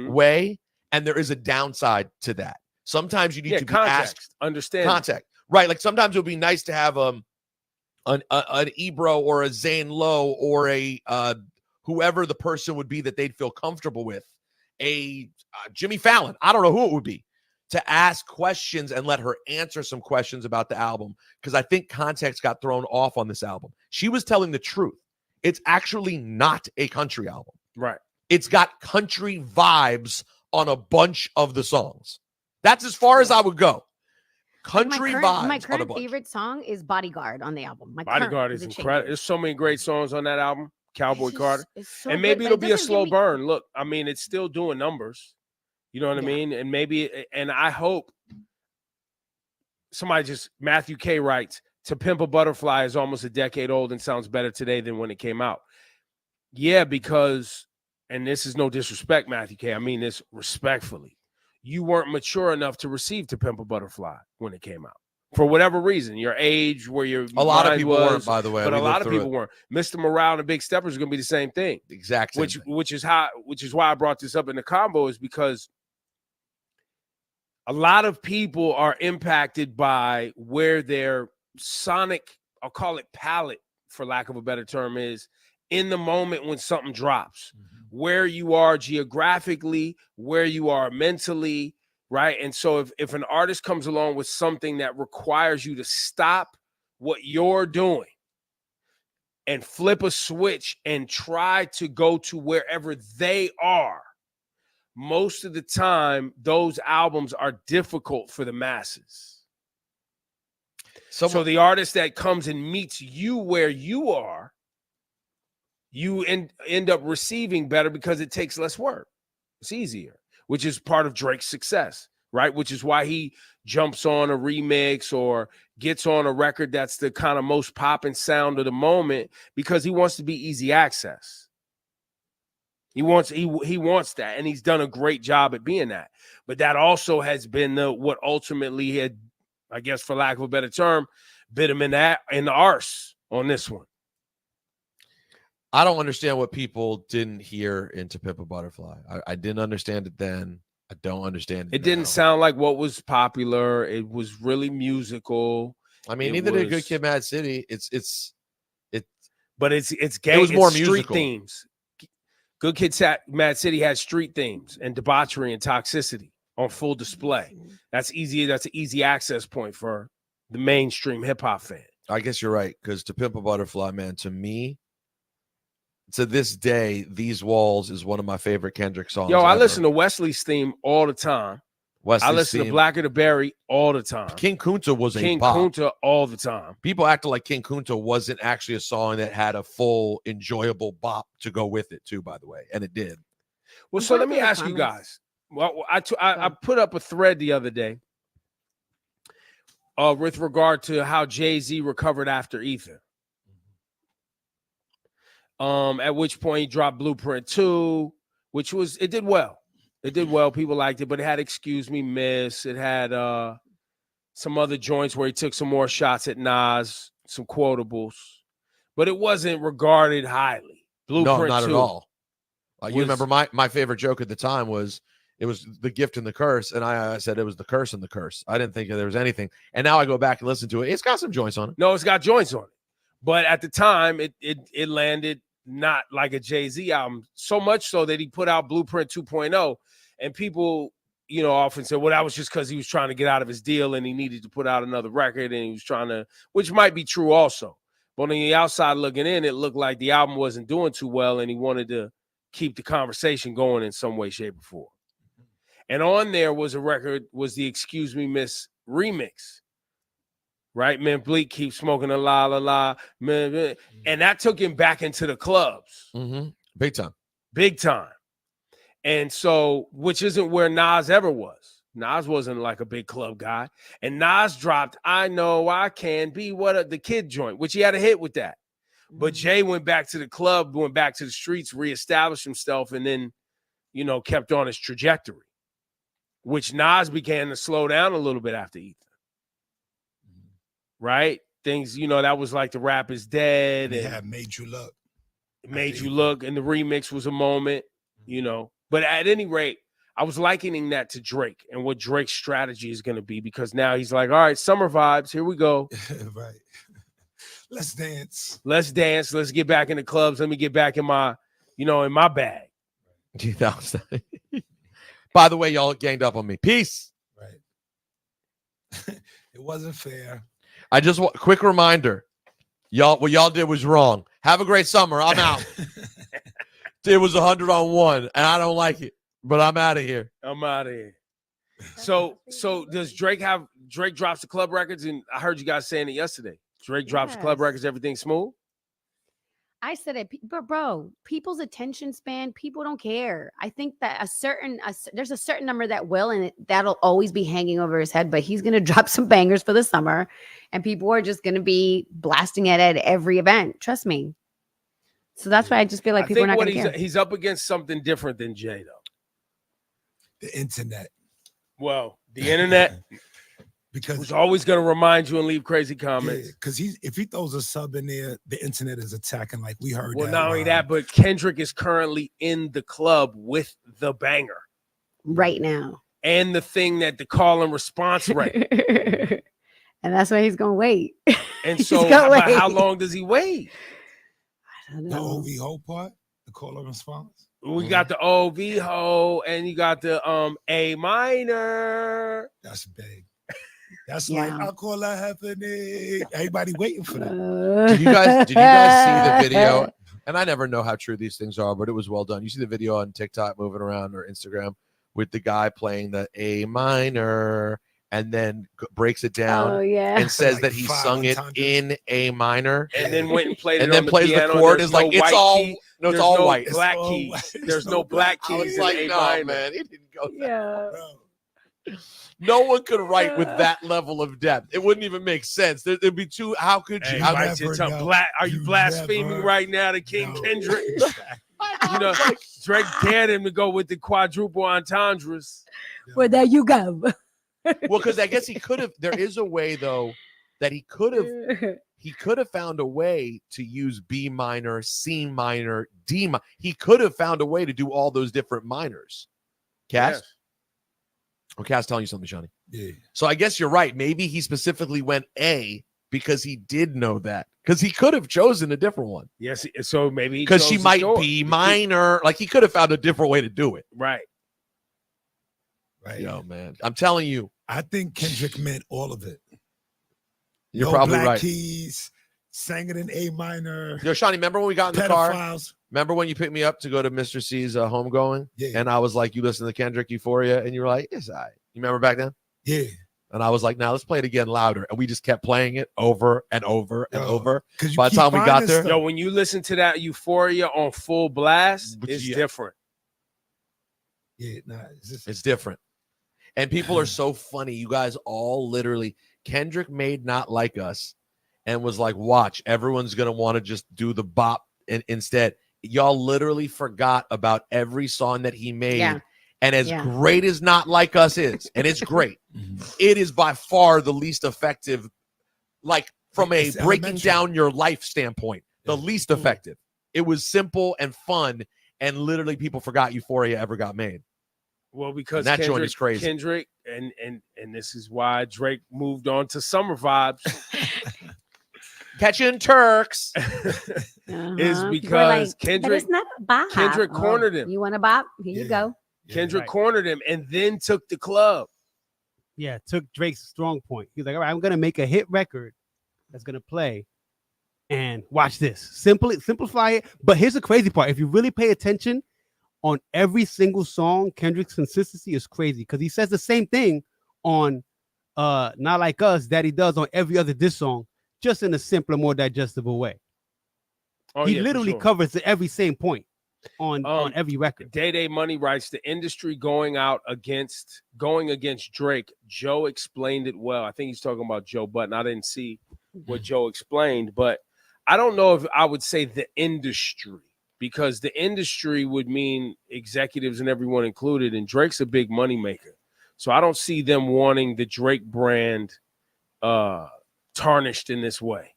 way, and there is a downside to that. Sometimes you need to be asked, understand context, right? Like sometimes it would be nice to have an Ebro or a Zane Lowe or a whoever the person would be that they'd feel comfortable with, a Jimmy Fallon. I don't know who it would be, to ask questions and let her answer some questions about the album, because I think context got thrown off on this album. She was telling the truth. It's actually not a country album. Right. It's got country vibes on a bunch of the songs. That's as far as I would go. Country vibes. My current favorite song is Bodyguard on the album. Bodyguard is incredible. There's so many great songs on that album. Cowboy Carter. So and maybe good, it'll be a slow burn. Look, I mean, it's still doing numbers. You know what I mean? And maybe, and I hope Matthew K writes, To Pimp a Butterfly is almost a decade old and sounds better today than when it came out. Yeah, because, and this is no disrespect, Matthew K, I mean this respectfully, you weren't mature enough to receive To Pimp a Butterfly when it came out. For whatever reason, your age, where your a lot of people weren't, by the way, but a lot of people weren't. Mr. Morale and the Big Steppers is going to be the same thing, exactly. Which is why I brought this up in the combo, is because a lot of people are impacted by where their sonic, I'll call it palette, for lack of a better term, is in the moment when something drops, where you are geographically, where you are mentally. Right. And so if an artist comes along with something that requires you to stop what you're doing and flip a switch and try to go to wherever they are, most of the time, those albums are difficult for the masses. So the artist that comes and meets you where you are, you end up receiving better because it takes less work. It's easier, which is part of Drake's success, right? Which is why he jumps on a remix or gets on a record that's the kind of most popping sound of the moment, because he wants to be easy access. He wants that, and he's done a great job at being that. But that also has been what ultimately had, I guess, for lack of a better term, bit him in the arse on this one. I don't understand what people didn't hear in To Pimp a Butterfly. I didn't understand it then. I don't understand it. It didn't sound like what was popular. It was really musical. I mean, neither did Good Kid, Mad City. But it's gay. It was more street musical themes. Good Kid, Mad City has street themes and debauchery and toxicity on full display. That's easy. That's an easy access point for the mainstream hip hop fan. I guess you're right, because To Pimp a Butterfly, man, to me, to this day, These Walls is one of my favorite Kendrick songs. Yo, I listen to Wesley's theme all the time. I listen to Blacker the Berry all the time. King Kunta was King Kunta all the time. People acted like King Kunta wasn't actually a song that had a full enjoyable bop to go with it too, by the way, and it did. Well, so let me ask you guys. Well, I put up a thread the other day with regard to how Jay-Z recovered after Ether. At which point he dropped Blueprint 2, which it did well. It did well. People liked it, but it had Excuse Me, Miss. It had some other joints where he took some more shots at Nas, some quotables, but it wasn't regarded highly. Blueprint not 2 at all. You remember my favorite joke at the time was it was The Gift and the Curse, and I said it was The Curse and the Curse. I didn't think there was anything, and now I go back and listen to it. It's got some joints on it. No, it's got joints on it, but at the time it landed not like a Jay-Z album, so much so that he put out Blueprint 2.0, and people, you know, often said, well, that was just because he was trying to get out of his deal and he needed to put out another record and he was trying to, which might be true also. But on the outside looking in, it looked like the album wasn't doing too well and he wanted to keep the conversation going in some way, shape, or form. And on there was the Excuse Me Miss remix. Right? Man, Bleak keeps smoking a la la la. Man, and that took him back into the clubs. Mm-hmm. Big time. Big time. And so, which isn't where Nas ever was. Nas wasn't like a big club guy. And Nas dropped I Know I Can Be the Kid joint, which he had a hit with that. But Jay went back to the club, went back to the streets, reestablished himself, and then, you know, kept on his trajectory, which Nas began to slow down a little bit after Ether. Right? Things, you know, that was like the Rap Is Dead. They had Made You Look. Made You Look, and the remix was a moment, you know. But at any rate, I was likening that to Drake and what Drake's strategy is going to be, because now he's like, all right, summer vibes, here we go. Right. Let's dance. Let's dance. Let's get back in the clubs. Let me get back in my, you know, in my bag. 2000. By the way, y'all ganged up on me. Peace. Right. It wasn't fair. I just want quick reminder. Y'all, what y'all did was wrong. Have a great summer. I'm out. It was 100-on-1, and I don't like it, but I'm out of here. I'm out of here. So does Drake drops the club records? And I heard you guys saying it yesterday. Drake drops the club records, everything smooth? I said it, but bro, people's attention span, people don't care. I think that there's a certain number that will, and that'll always be hanging over his head, but he's going to drop some bangers for the summer, and people are just going to be blasting it at every event. Trust me. So that's why I just feel like people are not going to care. He's up against something different than Jay, though. The internet. Well, the internet because was always going to remind you and leave crazy comments. Because if he throws a sub in there, the internet is attacking, like we heard. Well, not only that, but Kendrick is currently in the club with the banger right now, and the thing that the call and response rate, and that's why he's going to wait. And so, how long does he wait? I don't The know. OV whole part, the call and response. We got the OV ho, and you got the A minor. That's big. That's Yeah. like I'll call that happening. Everybody waiting for that. Did you guys see the video? And I never know how true these things are, but it was well done. You see the video on TikTok moving around or Instagram with the guy playing the A minor and then breaks it down and says Like that he sung it in A minor And then went and played it and on then plays the piano. chord. There's Is like no it's white all key. no, it's There's all no white. black all keys. white. There's no black I keys. was in like, A no, minor. man, it didn't go. Yeah. Bro, No one could write with that level of depth. It wouldn't even make sense. There'd be too. How could you? Hey, How right, never you're know. are you You blaspheming never right now to King know. Kendrick? You know, Drake dared him to go with the quadruple entendres. Well, there you go. Well, because I guess he could have. There is a way though that he could have. He could have found a way to use B minor, C minor, D minor. He could have found a way to do all those different minors. Cass? Yes. Or Cass telling you something, Johnny? yeah. So I guess you're right. Maybe he specifically went A because he did know that. Because he could have chosen a different one. Yes. So maybe Because she might be minor. Like he could have found a different way to do it. right. Right. Yo, man. I'm telling you, I think Kendrick meant all of it. you're no probably black right. keys, sang it in A minor. Yo, Shawnee, remember when we got in the car? Pedophiles. Remember when you picked me up to go to Mr. C's homegoing? Yeah. And I was like, you listen to Kendrick Euphoria? And you were like, yes, I. You remember back then? Yeah. And I was like, now let's play it again louder. And we just kept playing it over and over and Yo, over. 'Cause you By the keep time we got finding there- stuff. Yo, when you listen to that Euphoria on full blast, But it's yeah. different. Yeah, nah, it's just It's different. And people are so funny. You guys all literally, Kendrick made Not Like Us and was like, watch, everyone's going to want to just do the bop instead. Y'all literally forgot about every song that he made. Yeah. And as Yeah. great as Not Like Us is, and it's great, it is by far the least effective, like from a It's breaking elementary. down your life standpoint, the Yeah. least effective. It was simple and fun, and literally people forgot Euphoria ever got made. Well, because And that joint is crazy. Kendrick, and this is why Drake moved on to Summer Vibes. Catching Turks. Is People are because but Kendrick- it's not a bop. Kendrick cornered him. You want a bop? Here Yeah. you go. Kendrick right. cornered him and then took the club. Yeah, took Drake's strong point. He's like, all right, I'm gonna make a hit record that's gonna play, and watch this. Simplify it. But here's the crazy part: if you really pay attention on every single song, Kendrick's consistency is crazy because he says the same thing on Not Like Us that he does on every other diss song, just in a simpler, more digestible way. Oh, He yeah, for literally sure. covers every same point on every record. Day Money writes, the industry going against Drake. Joe explained it well. I think he's talking about Joe Budden. I didn't see what Joe explained, but I don't know if I would say the industry, because the industry would mean executives and everyone included, and Drake's a big money maker. So I don't see them wanting the Drake brand tarnished in this way.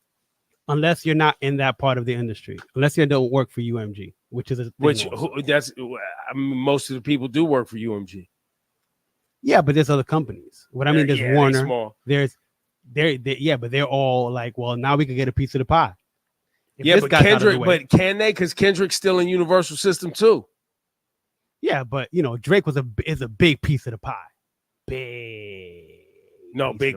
Unless you're not in that part of the industry, unless you don't work for UMG, which is Most of the people do work for UMG. Yeah, but there's other companies. What I mean, there's Warner. Small. Yeah, but they're all like, well, now we can get a piece of the pie. Yeah, but Kendrick, but can they? Because Kendrick's still in Universal System too. Yeah, but Drake is a big piece of the pie. Big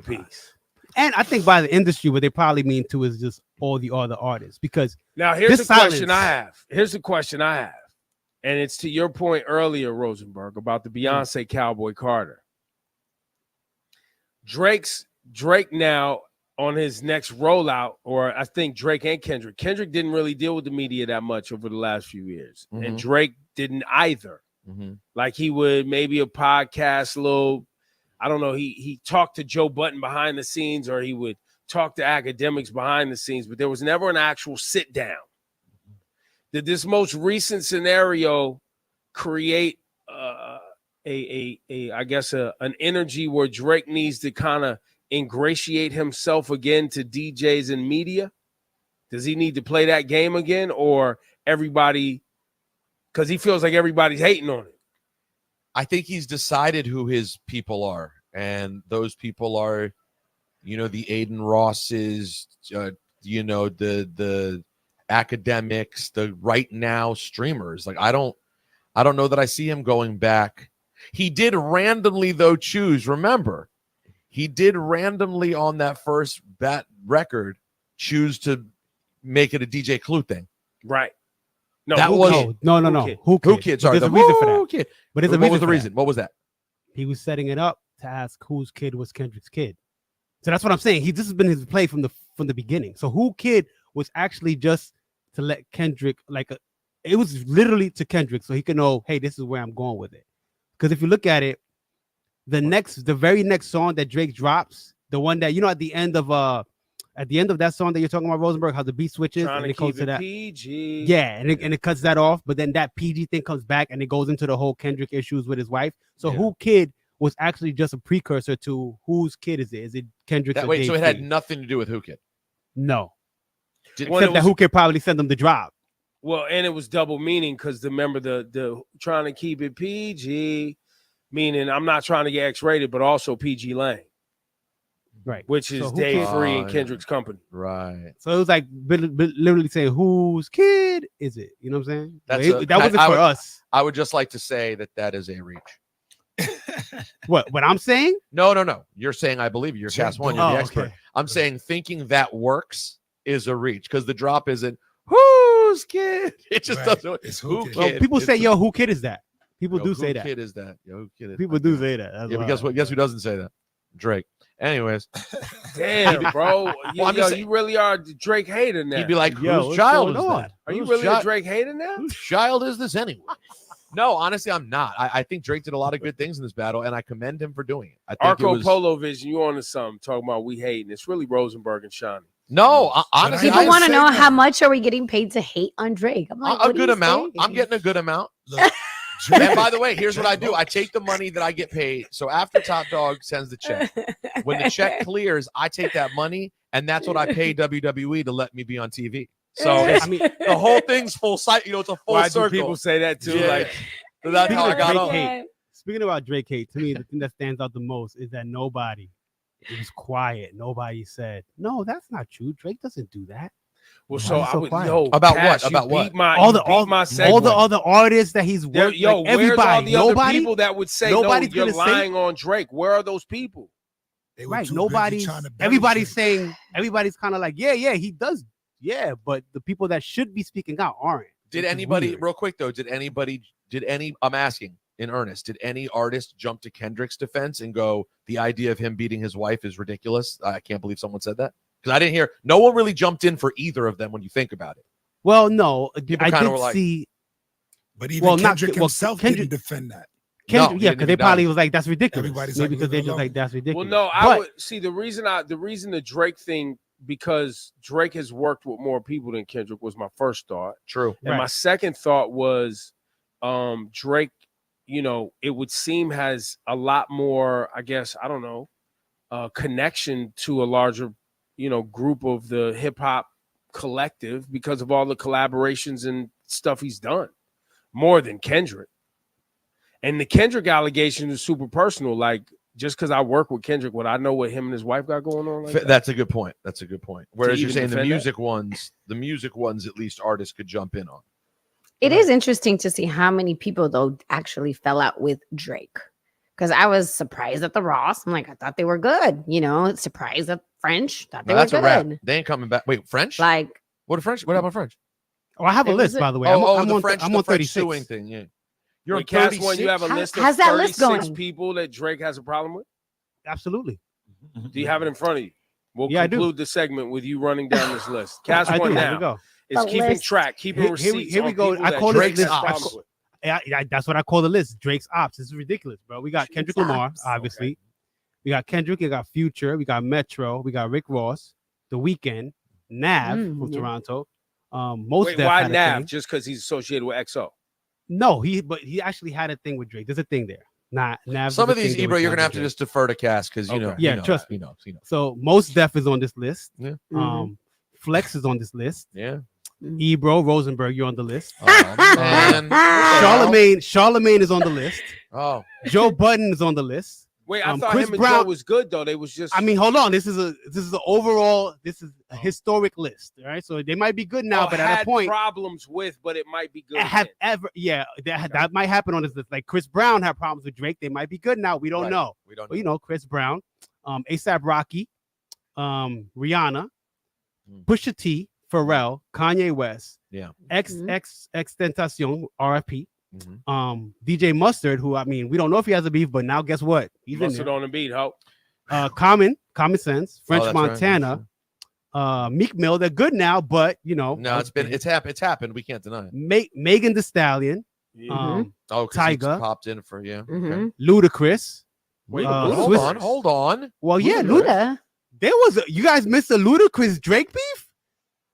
piece. And I think by the industry, what they probably mean too is just all the other artists. Because now here's the question I have. And it's to your point earlier, Rosenberg, about the Beyonce Cowboy Carter. Drake now on his next rollout, or I think Drake and Kendrick. Kendrick didn't really deal with the media that much over the last few years. Mhm. And Drake didn't either. Mm-hmm. Like he would maybe a podcast, I don't know, he talked to Joe Budden behind the scenes, or he would talk to academics behind the scenes, but there was never an actual sit down. Did this most recent scenario create an energy where Drake needs to kind of ingratiate himself again to DJs and media? Does he need to play that game again, or everybody, because he feels like everybody's hating on him? I think he's decided who his people are, and those people are, the Aiden Rosses, the academics, the right now streamers. Like I don't know that I see him going back. He did randomly though choose. Remember, he did randomly on that first record choose to make it a DJ Clue thing. Right. No. Who Kid? Sorry, there's a reason for that. Kid. But there's a what was reason the for reason? that. What was that? He was setting it up to ask whose kid was Kendrick's kid. So that's what I'm saying. This has been his play from the beginning. So who kid was actually just to let Kendrick, it was literally to Kendrick, so he could know, hey, this is where I'm going with it. Because if you look at it, the very next song that Drake drops, the one that at the end of that song that you're talking about, Rosenberg, how the beat switches Trying and it goes to that PG. Yeah, and it cuts that off, but then that PG thing comes back and it goes into the whole Kendrick issues with his wife. So Who Kid was actually just a precursor to whose kid is it? Is it Kendrick's? So it had nothing to do with Who Kid. No. Except that Who Kid probably sent them the drop. Well, and it was double meaning because remember the trying to keep it PG, meaning I'm not trying to get X-rated, but also PG Lane. Right. Which is Dave Free and Kendrick's company. Right. So it was like literally saying, whose kid is it? You know what I'm saying? That wasn't for us. I would just like to say that is a reach. What I'm saying? No. You're saying I believe you. You're Cast One. You're the expert. Okay. I'm saying thinking that works is a reach because the drop isn't whose kid. It just doesn't. It's Who Kid. Well, people say, yo, who kid is that? People do say that. Who kid is that? Yo, who kid is People do say that. That's yeah, but guess what? Guess who doesn't say that? Drake. Anyways. Damn, bro. You really are a Drake hater now. He'd be like, whose child is that? Are you really a Drake hater now? Whose child is this anyway? No, honestly, I'm not. I think Drake did a lot of good things in this battle, and I commend him for doing it. I think Arco Polo Vision, you on to something talking about we hating. It's really Rosenberg and Shawnee. No, honestly, people want to know how much are we getting paid to hate on Drake. I'm like, a good amount. I'm getting a good amount. Look, And by the way, here's what I do. I take the money that I get paid. So after Top Dog sends the check, when the check clears, I take that money, and that's what I pay WWE to let me be on TV. So the whole thing's full cycle. It's a full circle. People say that too. Yeah. Like, so that's how I got Drake on. hate. Speaking about Drake hate, to me, the thing that stands out the most is that it was quiet. Nobody said, no, that's not true. Drake doesn't do that. Well, Why so is it I so would quiet? yo About Cash, what? you About what? beat my all you the beat all, my all segue. the other artists that he's There, worked. yo, like, where's all everybody, the other nobody, people that would say no? nobody's You're gonna say- lying on Drake. Where are those people? They were right? too busy Nobody's. trying to bury Everybody's Drake. saying. Everybody's kind of like, yeah, he does, yeah. But the people that should be speaking out aren't. Did which is anybody, weird. real quick though, I'm asking in earnest, did any artist jump to Kendrick's defense and go, the idea of him beating his wife is ridiculous? I can't believe someone said that. Because I didn't hear, no one really jumped in for either of them when you think about it. Well, no, People I kinda did were like- see. But even Well, not- Kendrick well, himself Kendrick- didn't defend that. Kendrick, he yeah, didn't because they even probably know. was like, that's ridiculous. Everybody's Maybe like, because leave they're it just like, alone. that's ridiculous. Well, no, I But- would see the reason the Drake thing, because Drake has worked with more people than Kendrick, was my first thought. True. And Right. my second thought was Drake, it would seem has a lot more, I guess, I don't know, connection to a larger, group of the hip hop collective because of all the collaborations and stuff he's done, more than Kendrick. And the Kendrick allegation is super personal. Like, just because I work with Kendrick, would I know what him and his wife got going on? Like that? That's a good point. Whereas you're even saying the defend music ones, at least artists could jump in on. It is interesting to see how many people though actually fell out with Drake. Because I was surprised at the Ross. I'm like, I thought they were good. Surprised at French. Thought they Now, that's were a wrap. good. They ain't coming back. Wait, French? Like, What about French? Oh, I have a It list, was a- by the way. I'm I'm the on French 36. suing thing. Yeah. You're Wait, on Cass, 36? when you have a list of how's that list 36 going? people that Drake has a problem with? Absolutely. Do you have it in front of you? We'll Yeah, I do. conclude the segment with you running down this list. Cass I one do. Here we now. go. It's The keeping list. track, keeping Here we- receipts. here we on go. people I that call Drake this has list- I problems call- with. That's what I call the list. Drake's ops. This is ridiculous, bro. We got Kendrick Drake's Lamar, ops. obviously. We got Kendrick. We got Future. We got Metro. We got Rick Ross, The Weeknd, Nav from yeah. Toronto. Most Wait, Def why had a Nav? thing. Just because he's associated with XO? No, he actually had a thing with Drake. There's a thing there. Nav. Some is of a these, thing there Ebro, with you're gonna Nav have to and Drake. just defer to Cass because Okay. Yeah, trust me. He knows. So Most Def is on this list. Yeah. Flex is on this list. Yeah. Ebro Rosenberg, you're on the list. Oh, man. Charlemagne is on the list. Oh, Joe Budden is on the list. Wait, I thought Chris him and Brown- Joe was good though. They was just. I mean, hold on. This is an overall. This is a historic list. All right, so they might be good now, but at had a point, problems with, but it might be good. have again. ever, yeah, that might happen on this list. Like Chris Brown had problems with Drake. They might be good now. We don't Right. know. we don't. But Chris Brown, ASAP Rocky, Rihanna, Pusha T, Pharrell, Kanye West, Yeah. Extentacion, RFP, Mhm. DJ Mustard, who we don't know if he has a beef, but now guess what? He's in Mustard there. on the beat, ho. Common Sense, French that's right. Montana, Meek Mill. They're good now, but No, it's happened. We can't deny it. Megan Thee Stallion, Mhm. Oh, 'cause he Tyga. popped in for Mhm. Ludacris. Wait, Hold Swiss- on, hold on. Well, yeah, Luda. There was you guys missed a Ludacris Drake beef.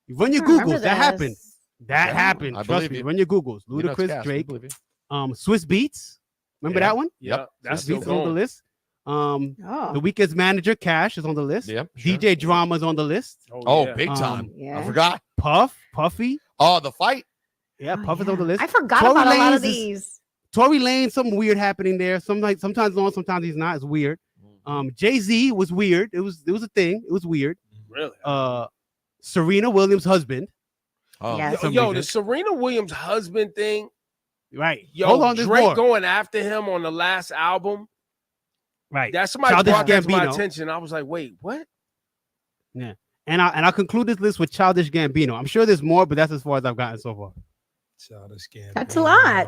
Run your I remember Googles. That happened. this. That Yeah, happened. I Trust believe me. you. Run your Googles. You know it's Ludacris, Cass, we Drake, believe you. Swiss Beats. Remember Yeah. that one? Yep, that's Swiss still Beats is on the going. list. Oh. The Weeknd's manager Cash is on the list. Yep. sure. DJ Drama's on the list. Oh, yeah. big time. Yeah. I forgot. Puffy. Oh, the fight. Yeah, Oh, Puff is on the list. I forgot Tory about a lot Lanez of these. Tory Lane, something weird happening there. Sometimes on, sometimes he's not. It's weird. Jay-Z was weird. It was a thing. It was weird. Really? Serena Williams' husband. Oh, Yeah. some Yo, the reason. Serena Williams husband thing. Right. Yo, Hold on, there's Drake more. going after him on the last album. Right. That somebody Childish brought that to my Gambino. attention. I was like, wait, what? And I'll conclude this list with Childish Gambino. I'm sure there's more, but that's as far as I've gotten so far. Childish That's a lot.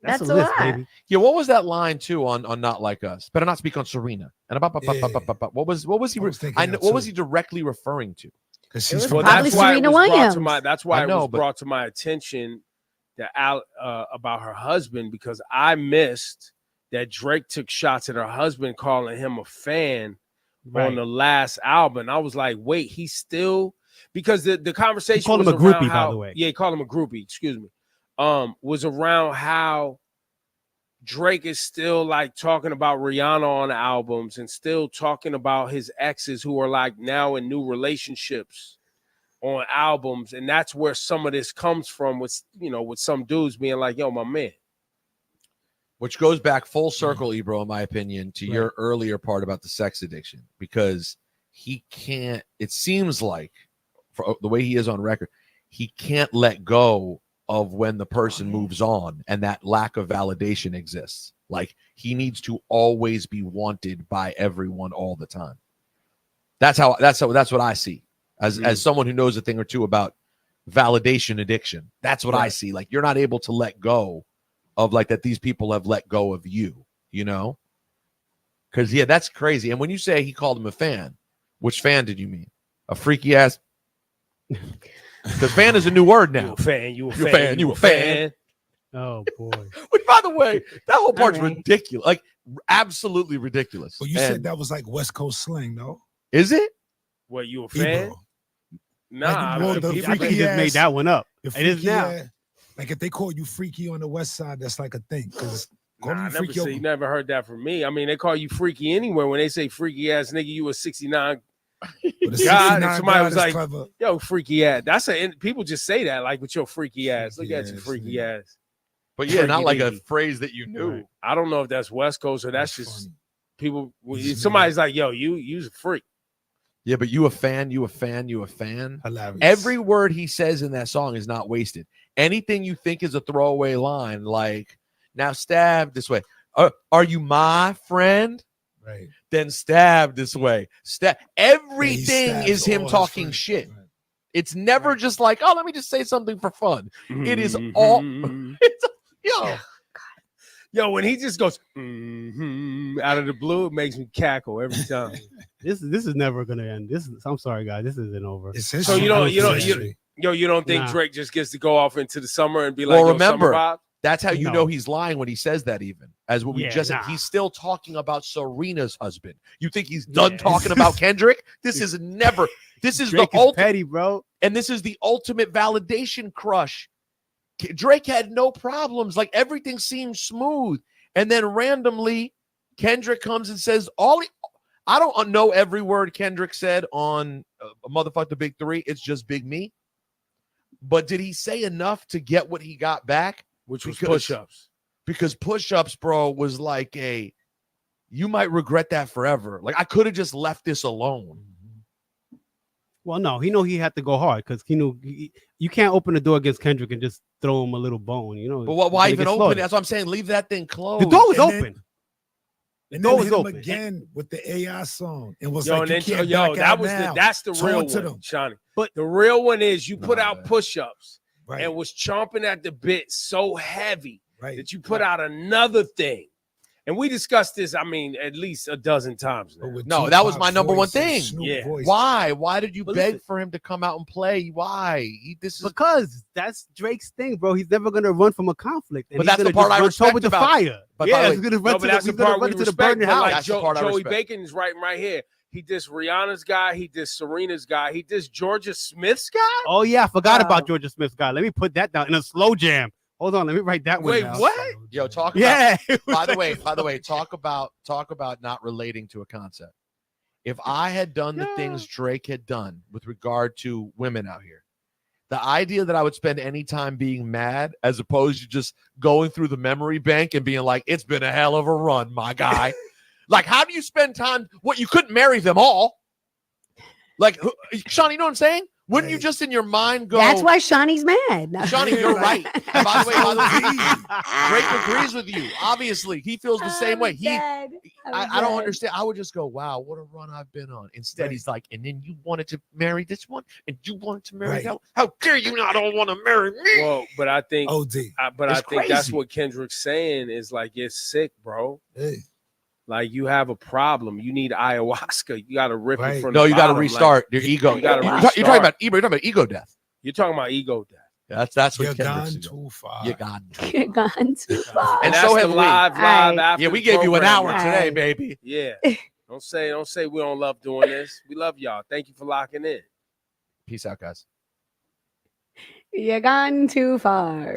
That's That's a a list, lot. baby. Yeah, what was that line too on Not Like Us? Better not speak on Serena. And what was he? I was thinking I know, that what was too. he directly referring to? Because It she's was from probably that's why it Serena was brought to Williams. my. That's why I know, it was but- brought to my attention that about her husband, because I missed that Drake took shots at her husband, calling him a fan on the last album. I was like, wait, he's still, because the conversation called was him a around groupie, by how, the way. Yeah, he called him a groupie. Excuse me. Was around how Drake is still like talking about Rihanna on albums and still talking about his exes who are like now in new relationships on albums, and that's where some of this comes from. With with some dudes being like, "Yo, my man." Which goes back full circle, Ebro, in my opinion, to your earlier part about the sex addiction, because he can't. It seems like, for the way he is on record, he can't let go of when the person moves on and that lack of validation exists. Like he needs to always be wanted by everyone all the time. That's what I see as someone who knows a thing or two about validation addiction. That's what I see. Like you're not able to let go of like that. These people have let go of you, you know? Because yeah, that's crazy. And when you say he called him a fan, which fan did you mean? A freaky ass? Because fan is a new word now. You a fan. Oh boy. Which, by the way, that whole part's ridiculous. Like absolutely ridiculous. But you said that was like West Coast slang, no? Is it? What, you a fan? Ebro. Nah, Like, I think he just made that one up. It is now. Like if they call you freaky on the West Side, that's like a thing. Because I never heard that from me. I mean, they call you freaky anywhere. When they say freaky ass nigga, you a 69 God. If somebody was like, clever. Yo, freaky ass. People just say that, like with your freaky ass. Look at your freaky ass. But yeah, not like a phrase that you knew. Right. I don't know if that's West Coast or that's just funny. People. Somebody's like, yo, you's a freak. Yeah, but you a fan. Hilarious. Every word he says in that song is not wasted. Anything you think is a throwaway line, like now stab this way. Are you my friend? Right. Then stab this way. Everything is him talking shit. Right. It's never just like, oh, let me just say something for fun. It is all. Yo, when he just goes out of the blue, it makes me cackle every time. This is never gonna end. I'm sorry, guys. This isn't over. So you don't think Drake just gets to go off into the summer and be like, well, remember, summer vibe? That's how you know he's lying when he says that. Even as what we just said, he's still talking about Serena's husband. You think he's done talking about Kendrick? This is never. This is Drake the ultimate, petty, bro. And this is the ultimate validation crush. Drake had no problems. Like everything seems smooth, and then randomly, Kendrick comes and says I don't know every word Kendrick said on Motherfuck the Big Three. It's just Big Me. But did he say enough to get what he got back? Which was push-ups. Because push-ups, bro, was like you might regret that forever. Like I could have just left this alone. Well, no, he had to go hard because he knew you can't open the door against Kendrick and just throw him a little bone, you know. But why even open it? That's what I'm saying. Leave that thing closed. The door was open. The door was open again with the AI song. It was that's the real one, Shawnee. But the real one is you put out push-ups and was chomping at the bit so heavy that you put out another thing. And we discussed this, I mean, at least a dozen times now. No, that was my number one thing. Yeah. Why? Why did you beg for him to come out and play? Why? Because that's Drake's thing, bro. He's never gonna run from a conflict. But that's the part I respect with the about fire. But yeah, he's gonna run to the burning house. Like Joey Bacon is writing right here. He dissed Rihanna's guy. He dissed Serena's guy. He dissed Georgia Smith's guy. Oh yeah, I forgot about Georgia Smith's guy. Let me put that down in a slow jam. Hold on, let me write that one down. Wait, what? Yo, talk about by the way, talk about not relating to a concept. If I had done the things Drake had done with regard to women out here, the idea that I would spend any time being mad as opposed to just going through the memory bank and being like, it's been a hell of a run, my guy. Like, how do you spend time? What, you couldn't marry them all? Like, Sean, you know what I'm saying? Wouldn't you just in your mind go? That's why Shawnee's mad. Shawnee, you're right. And by the way, Drake agrees with you. Obviously, he feels the same way. I don't understand. I would just go, wow, what a run I've been on. Instead, he's like, and then you wanted to marry this one, and you wanted to marry that one. How dare you not all want to marry me? Well, but I think, OD. I think that's what Kendrick's saying is like, it's sick, bro. Hey. Like you have a problem. You need ayahuasca. You got to rip it from No, the you got to bottom. restart your ego. You're talking about ego. You're talking about ego death. You're talking about ego death. Yeah, that's what You're Kendrick's gone too far. You're gone too far. And so that's have the we. live after yeah, we the gave you an program. hour today, baby. Yeah. Don't say we don't love doing this. We love y'all. Thank you for locking in. Peace out, guys. You're gone too far.